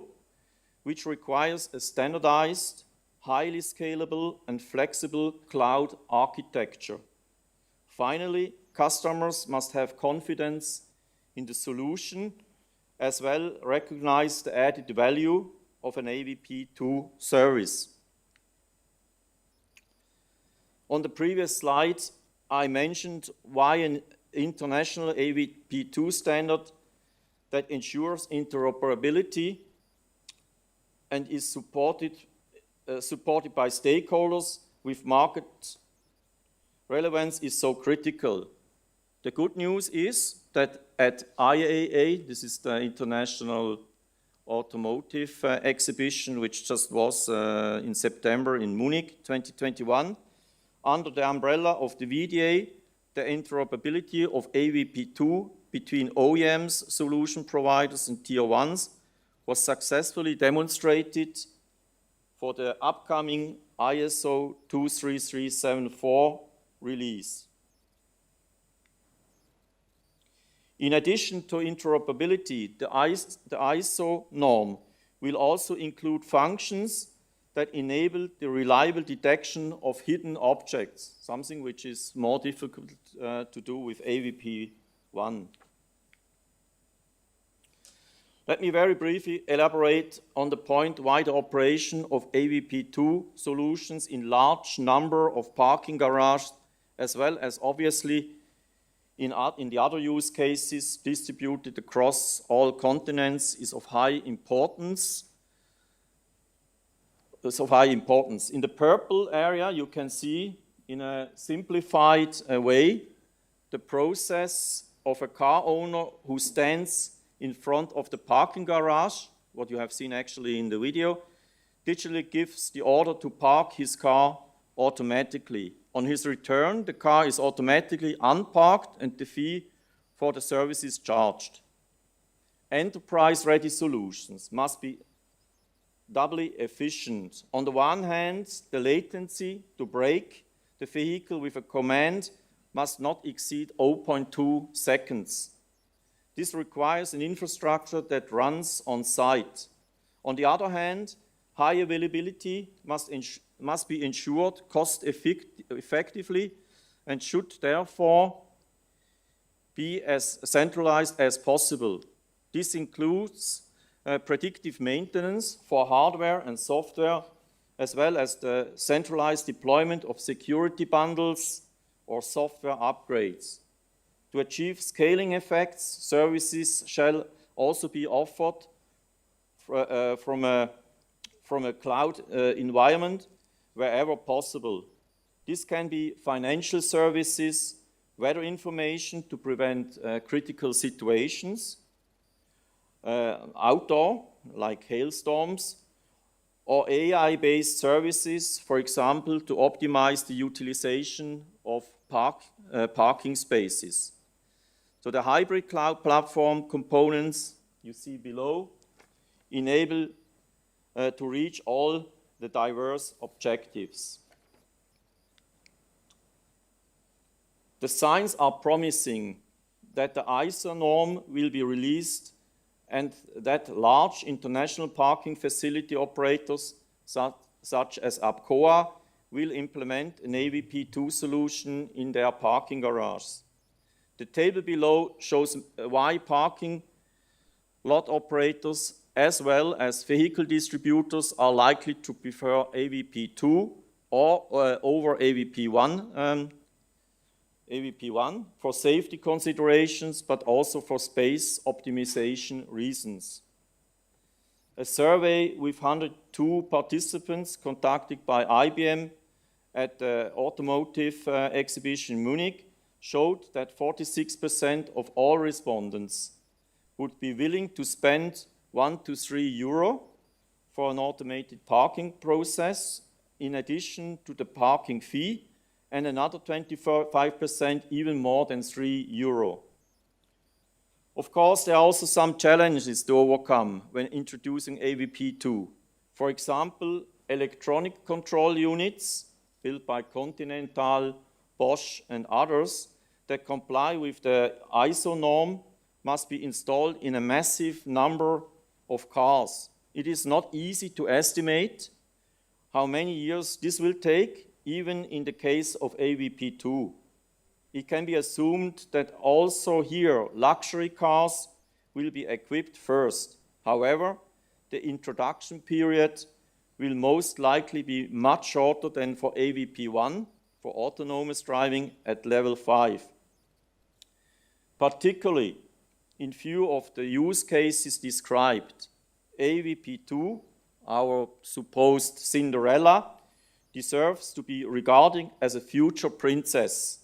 which requires a standardized, highly scalable and flexible cloud architecture. Finally, customers must have confidence in the solution, as well recognize the added value of an AVP2 service. On the previous slide, I mentioned why an international AVP2 standard that ensures interoperability and is supported by stakeholders with market relevance is so critical. The good news is that at IAA, this is the International Automotive Exhibition, which just was in September in Munich 2021, under the umbrella of the VDA, the interoperability of AVP2 between OEMs, solution providers, and Tier 1s was successfully demonstrated for the upcoming ISO 23374 release. In addition to interoperability, the ISO norm will also include functions that enable the reliable detection of hidden objects, something which is more difficult to do with AVP1. Let me very briefly elaborate on the point why the operation of AVP2 solutions in large number of parking garages, as well as obviously in the other use cases distributed across all continents, is of high importance. In the purple area, you can see in a simplified way the process of a car owner who stands in front of the parking garage, what you have seen actually in the video, digitally gives the order to park his car automatically. On his return, the car is automatically unparked and the fee for the service is charged. Enterprise-ready solutions must be doubly efficient. On the one hand, the latency to brake the vehicle with a command must not exceed 0.2 seconds. This requires an infrastructure that runs on site. On the other hand, high availability must be ensured cost-effectively and should therefore be as centralized as possible. This includes predictive maintenance for hardware and software, as well as the centralized deployment of security bundles or software upgrades. To achieve scaling effects, services shall also be offered from a cloud environment wherever possible. This can be financial services, weather information to prevent critical situations, outdoor, like hailstorms, or AI-based services, for example, to optimize the utilization of parking spaces. So the hybrid cloud platform components you see below enable to reach all the diverse objectives. The signs are promising that the ISO norm will be released and that large international parking facility operators such as APCOA will implement an AVP2 solution in their parking garages. The table below shows why parking lot operators as well as vehicle distributors are likely to prefer AVP2 or over AVP1 AVP1 for safety considerations, but also for space optimization reasons. A survey with 102 participants conducted by IBM at the automotive exhibition in Munich showed that 46% of all respondents would be willing to spend 1 to 3 euro for an automated parking process in addition to the parking fee, and another 25% even more than 3 euro. Of course, there are also some challenges to overcome when introducing AVP2. For example, electronic control units built by Continental, Bosch, and others that comply with the ISO norm must be installed in a massive number of cars. It is not easy to estimate how many years this will take, even in the case of AVP2. It can be assumed that also here luxury cars will be equipped first. However, the introduction period will most likely be much shorter than for AVP1 for autonomous driving at level 5. Particularly in view of the use cases described, AVP2, our supposed Cinderella, deserves to be regarded as a future princess.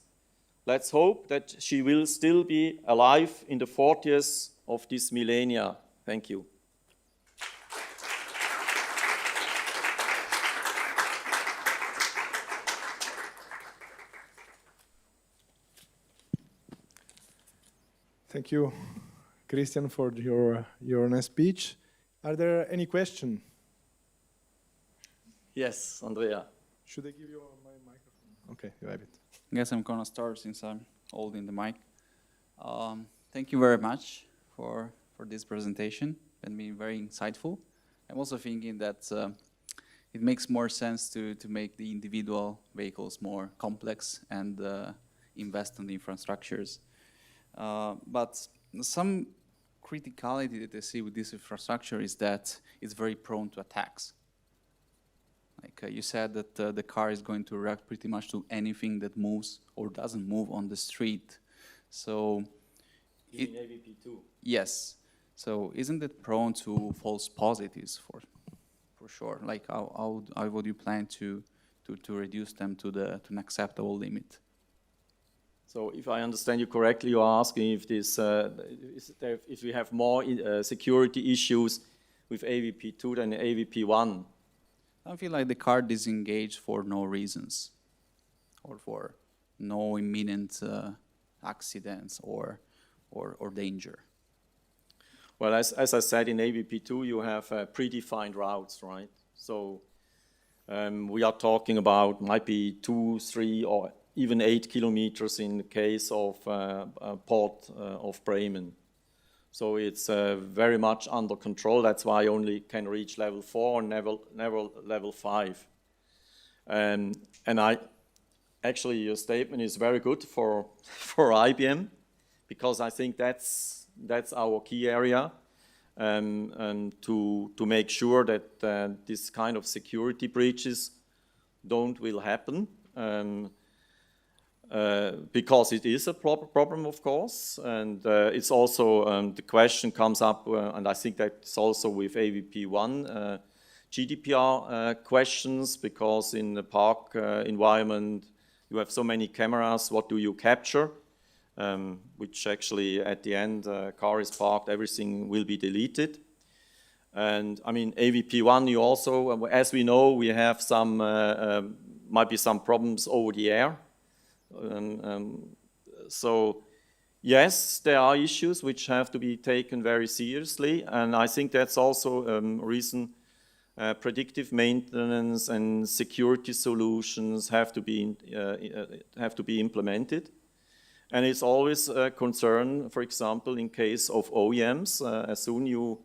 Let's hope that she will still be alive in the 40s of this millennia. Thank you. Thank you, Christian, for your nice speech. Are there any questions? Yes, Andrea. Should I give you my microphone? Okay, you have it. I guess I'm gonna start since I'm holding the mic. Thank you very much for this presentation. It's been very insightful. I'm also thinking that it makes more sense to make the individual vehicles more complex and invest in the infrastructures. But some criticality that I see with this infrastructure is that it's very prone to attacks. Like you said that the car is going to react pretty much to anything that moves or doesn't move on the street. So, in AVP2. Yes. So isn't it prone to false positives for sure? Like how would you plan to reduce them to an acceptable limit? So if I understand you correctly, you are asking if this if we have more security issues with AVP2 than AVP1. I feel like the car disengaged for no reasons, or for no imminent accidents or danger. Well, as I said, in AVP2 you have predefined routes, right? So we are talking about might be 2, 3, or even 8 kilometers in the case of Port of Bremen. So it's very much under control. That's why I only can reach level 4 and never level 5. And actually your statement is very good for IBM, because I think that's our key area, and to make sure that this kind of security breaches will happen. Because it is a problem, of course, and it's also, the question comes up, and I think that's also with AVP1, GDPR questions, because in the park environment, you have so many cameras, what do you capture? Which actually, at the end, car is parked, everything will be deleted. And I mean, AVP1, you also, as we know, we have some, might be some problems over the air. So yes, there are issues which have to be taken very seriously, and I think that's also a reason predictive maintenance and security solutions have to be implemented. And it's always a concern, for example, in case of OEMs, as soon you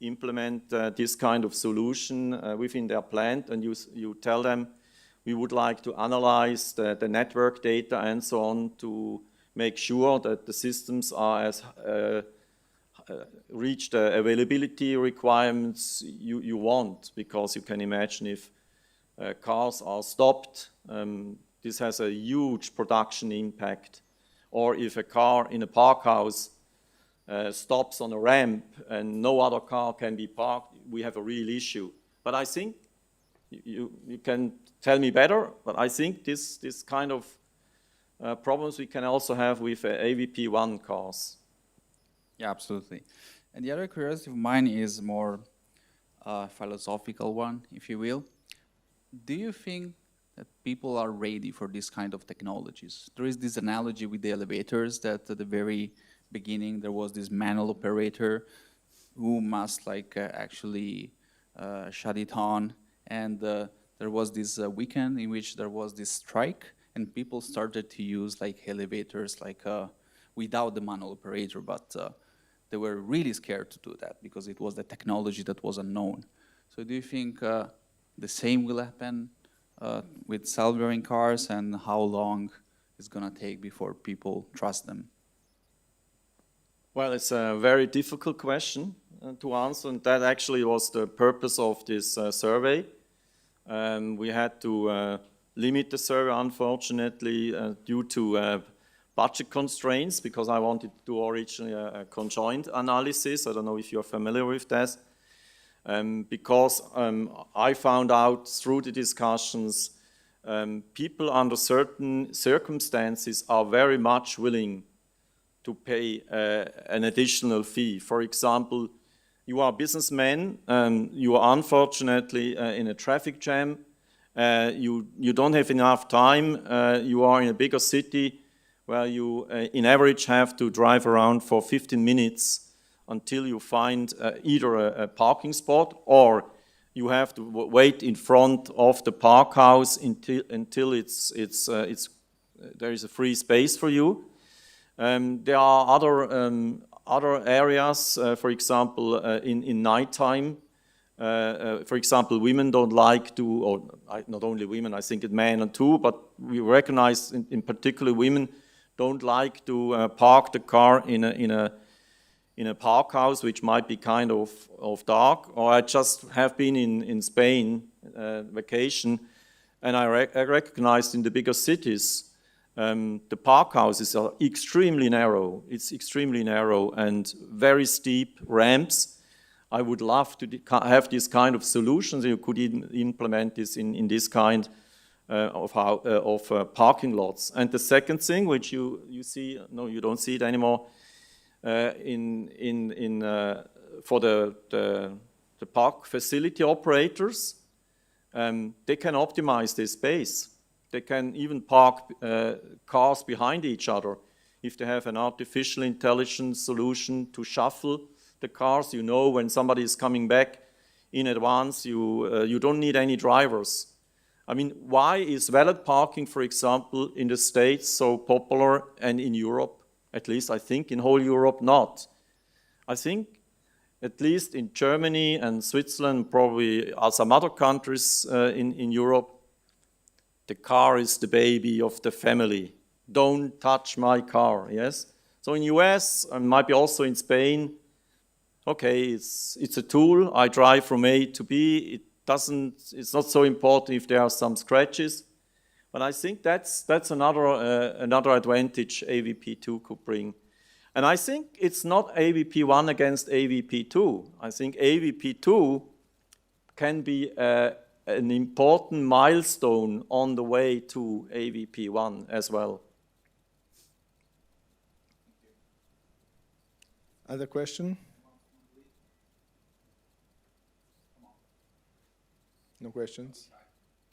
implement this kind of solution within their plant, and you tell them, we would like to analyze the network data and so on to make sure that the systems are as reach the availability requirements you want, because you can imagine if cars are stopped, this has a huge production impact or if a car in a park house stops on a ramp and no other car can be parked, we have a real issue. But I think, you can tell me better, but I think this kind of problems we can also have with AVP1 cars. Yeah, absolutely. And the other curiosity of mine is more philosophical one, if you will. Do you think that people are ready for this kind of technologies? There is this analogy with the elevators that at the very beginning there was this manual operator who must actually shut it on, and there was this weekend in which there was this strike, and people started to use elevators without the manual operator, but they were really scared to do that because it was the technology that was unknown. So do you think the same will happen with self-driving cars, and how long it's going to take before people trust them? Well, it's a very difficult question to answer, and that actually was the purpose of this survey. We had to limit the survey, unfortunately, due to budget constraints, because I wanted to do originally a conjoint analysis. I don't know if you're familiar with that. Because I found out through the discussions, people under certain circumstances are very much willing to pay an additional fee. For example, you are a businessman, you are unfortunately in a traffic jam, you don't have enough time, you are in a bigger city where you in average have to drive around for 15 minutes until you find either a parking spot, or you have to wait in front of the park house until there is a free space for you. There are other areas, for example, in nighttime. For example, women don't like to, or not only women, I think men too, but we recognize in particular women don't like to park the car in a park house, which might be kind of dark. Or I just have been in Spain vacation, and I recognized in the bigger cities the park houses are extremely narrow. It's extremely narrow and very steep ramps. I would love to have this kind of solutions. You could implement this in this kind of parking lots. And the second thing, which you see, no, you don't see it anymore, for the park facility operators, they can optimize this space. They can even park cars behind each other. If they have an artificial intelligence solution to shuffle the cars, you know when somebody is coming back in advance, you don't need any drivers. I mean, why is valet parking, for example, in the States so popular, and in Europe, at least I think in whole Europe, not? I think at least in Germany and Switzerland, probably some other countries in Europe, the car is the baby of the family. Don't touch my car, yes? So in US, and might be also in Spain, okay, it's a tool. I drive from A to B. It's not so important if there are some scratches. But I think that's another advantage AVP2 could bring. And I think it's not AVP1 against AVP2. I think AVP2 can be an important milestone on the way to AVP1 as well. Other question? No questions?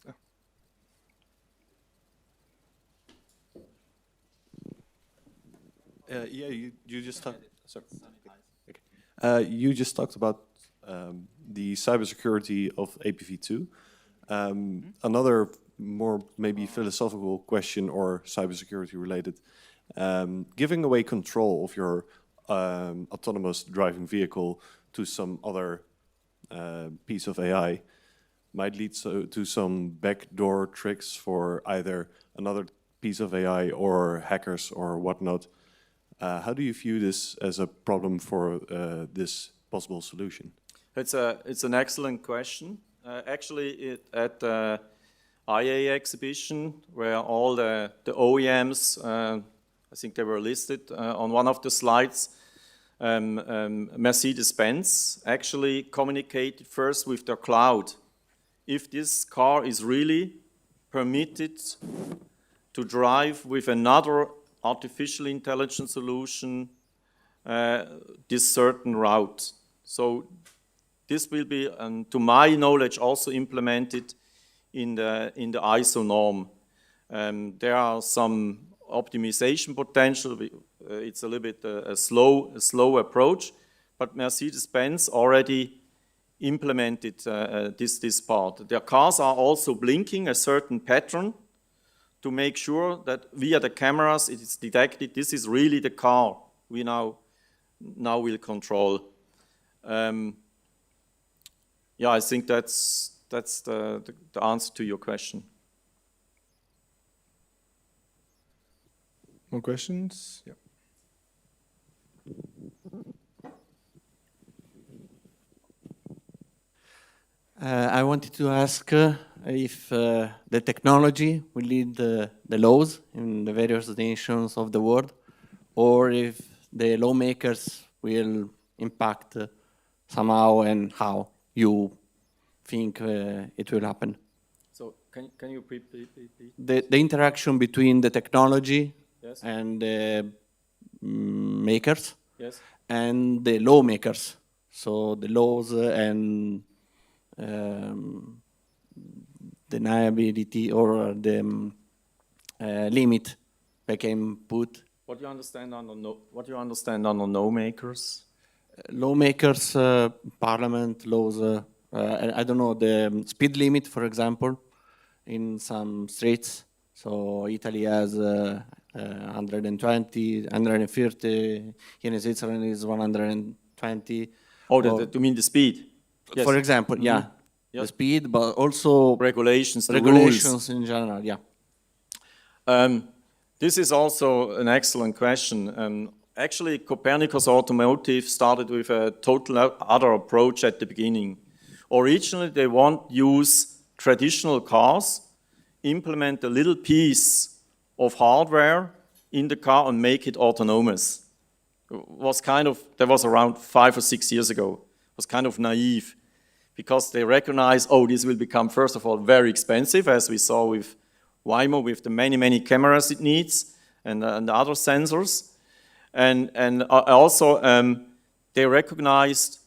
Oh. Yeah, you just talked. Sorry. Okay. You just talked about the cybersecurity of APV2. Another more maybe philosophical question or cybersecurity related. Giving away control of your autonomous driving vehicle to some other piece of AI might lead to some backdoor tricks for either another piece of AI or hackers or whatnot. How do you view this as a problem for this possible solution? It's an excellent question. Actually, at the IA exhibition, where all the OEMs I think they were listed on one of the slides. Mercedes-Benz actually communicated first with their cloud. If this car is really permitted to drive with another artificial intelligence solution this certain route. So this will be, to my knowledge, also implemented in the ISO norm. There are some optimization potential. It's a little bit a slow approach, but Mercedes-Benz already implemented this part. Their cars are also blinking a certain pattern to make sure that via the cameras it is detected this is really the car we now will control. Yeah, I think that's the answer to your question. More questions? Yeah. I wanted to ask if the technology will lead the laws in the various nations of the world, or if the lawmakers will impact somehow, and how you think it will happen. So can you repeat? The interaction between the technology, Yes. and the makers, Yes. and the lawmakers. So the laws and deniability or the limit they can put. What do you understand under no makers? Lawmakers, parliament, laws, I don't know, the speed limit, for example, in some streets. So Italy has 120, 130, here in Switzerland is 120. Oh, you mean the speed? Yes. For example, yeah, Yes. the speed, but also Regulations, the regulations rules. in general, yeah. This is also an excellent question. Actually, Copernicus Automotive started with a total other approach at the beginning. Originally, they want to use traditional cars, implement a little piece of hardware in the car and make it autonomous. That was around 5 or 6 years ago. It was kind of naive because they recognize, oh, this will become, first of all, very expensive, as we saw with Waymo, with the many cameras it needs and other sensors. And also, they recognized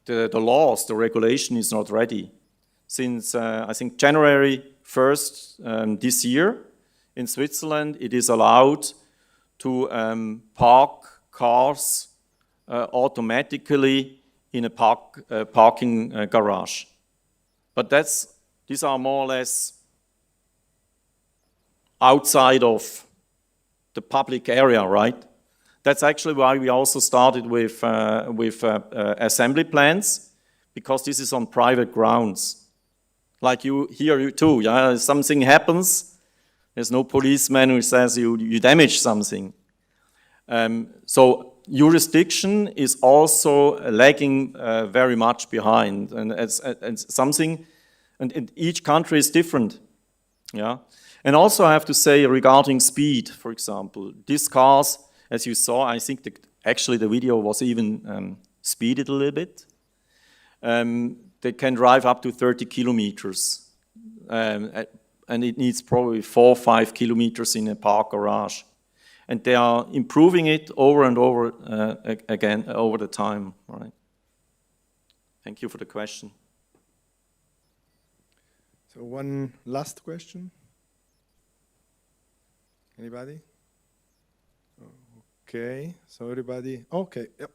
the laws, the regulation is not ready. Since, I think, January 1st this year, in Switzerland, it is allowed to park cars automatically in a parking garage. But these are more or less outside of the public area, right? That's actually why we also started with assembly plants, because this is on private grounds. Like you too, yeah? Something happens, there's no policeman who says you damaged something. So jurisdiction is also lagging very much behind, and each country is different, yeah. And also I have to say regarding speed, for example, these cars, as you saw, I think actually the video was even speeded a little bit. They can drive up to 30 kilometers, and it needs probably 4 or 5 kilometers in a park garage. And they are improving it over and over again over the time, right? Thank you for the question. So one last question. Anybody? Okay, so everybody, okay, yep.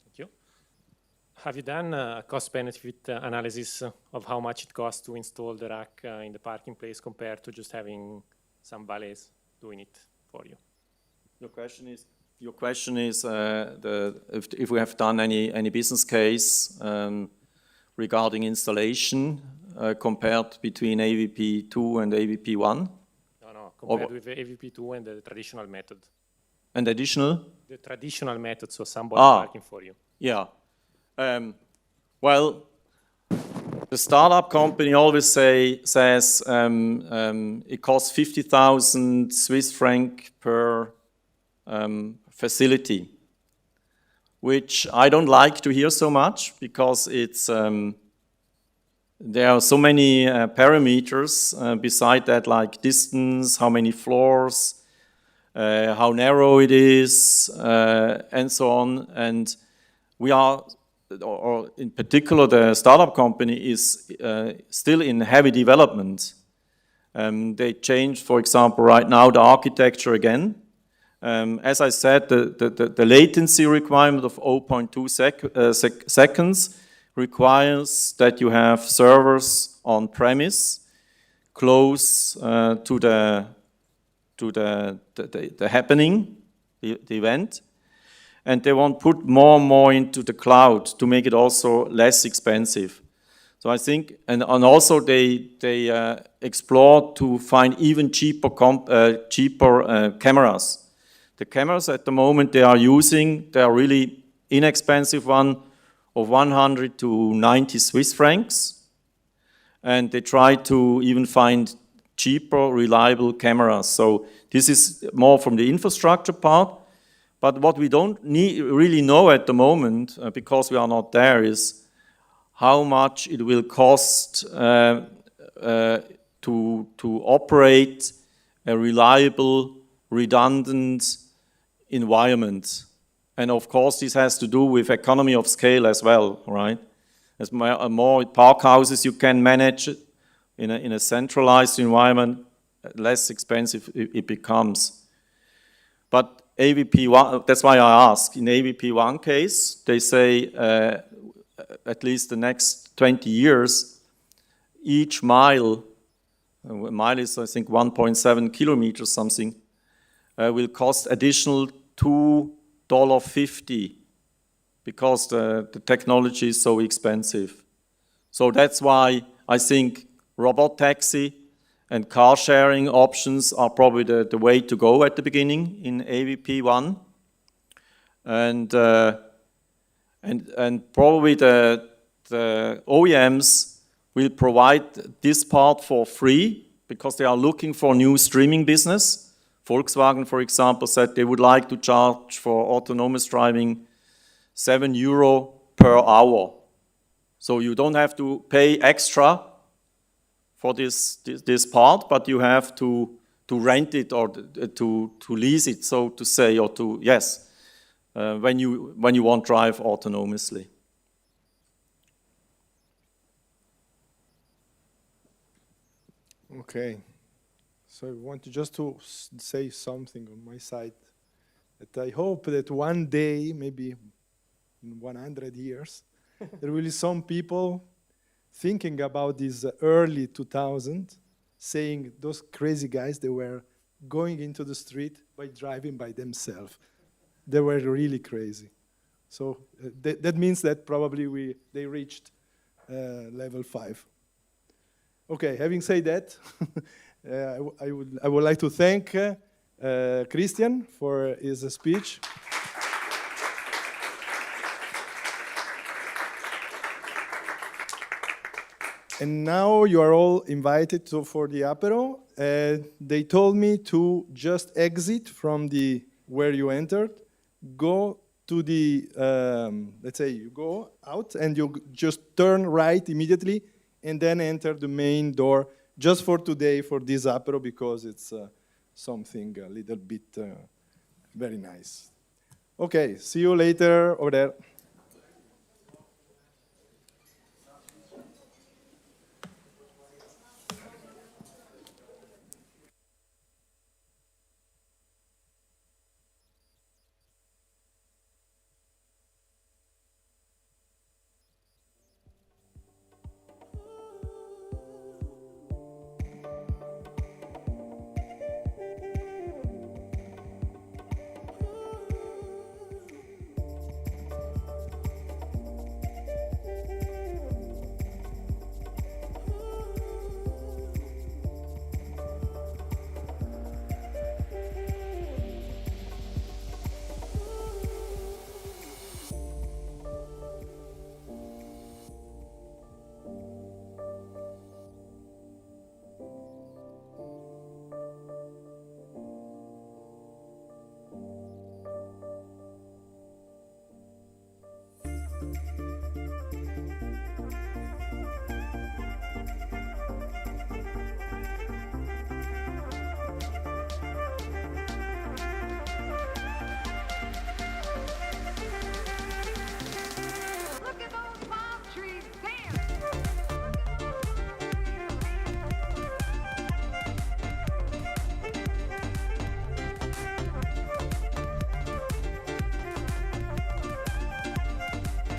Thank you. Have you done a cost-benefit analysis of how much it costs to install the rack in the parking place compared to just having some valets doing it for you? Your question is if we have done any business case regarding installation compared between AVP2 and AVP1? No, compared with the AVP2 and the traditional method. And additional? The traditional method, so somebody parking for you. Yeah. Well, the startup company always says it costs 50,000 Swiss franc per facility, which I don't like to hear so much because it's there are so many parameters beside that, like distance, how many floors, how narrow it is, and so on. And we are, or in particular, the startup company is still in heavy development. They changed, for example, right now the architecture again. As I said, the latency requirement of 0.2 seconds requires that you have servers on premise close to the happening, the event. And they want to put more and more into the cloud to make it also less expensive. So I think, and also they explore to find even cheaper cameras. The cameras at the moment they are using, they are really inexpensive one of 100 to 90 Swiss francs. And they try to even find cheaper, reliable cameras. So this is more from the infrastructure part. But what we don't really know at the moment, because we are not there, is how much it will cost to operate a reliable, redundant environment. And of course, this has to do with economy of scale as well, right? As more park houses you can manage in a centralized environment, less expensive it becomes. But AVP1, that's why I ask. In AVP1 case, they say at least the next 20 years, each mile, a mile is I think 1.7 kilometers something, will cost additional $2.50 because the technology is so expensive. So that's why I think robot taxi and car sharing options are probably the way to go at the beginning in AVP1. And probably the OEMs will provide this part for free because they are looking for new streaming business. Volkswagen, for example, said they would like to charge for autonomous driving €7 per hour. So you don't have to pay extra for this part, but you have to rent it or to lease it, so to say, or to, yes, when you want to drive autonomously. Okay. So I want just to say something on my side, that I hope that one day, maybe in 100 years, there will be some people thinking about this early 2000s, saying those crazy guys, they were going into the street by driving by themselves. They were really crazy. So that means that probably they reached level 5. Okay, having said that, I would like to thank Christian for his speech. And now you are all invited for the apero. They told me to just exit from where you entered, go to the, let's say you go out and you just turn right immediately and then enter the main door just for today for this apero because it's something a little bit very nice. Okay, see you later over there.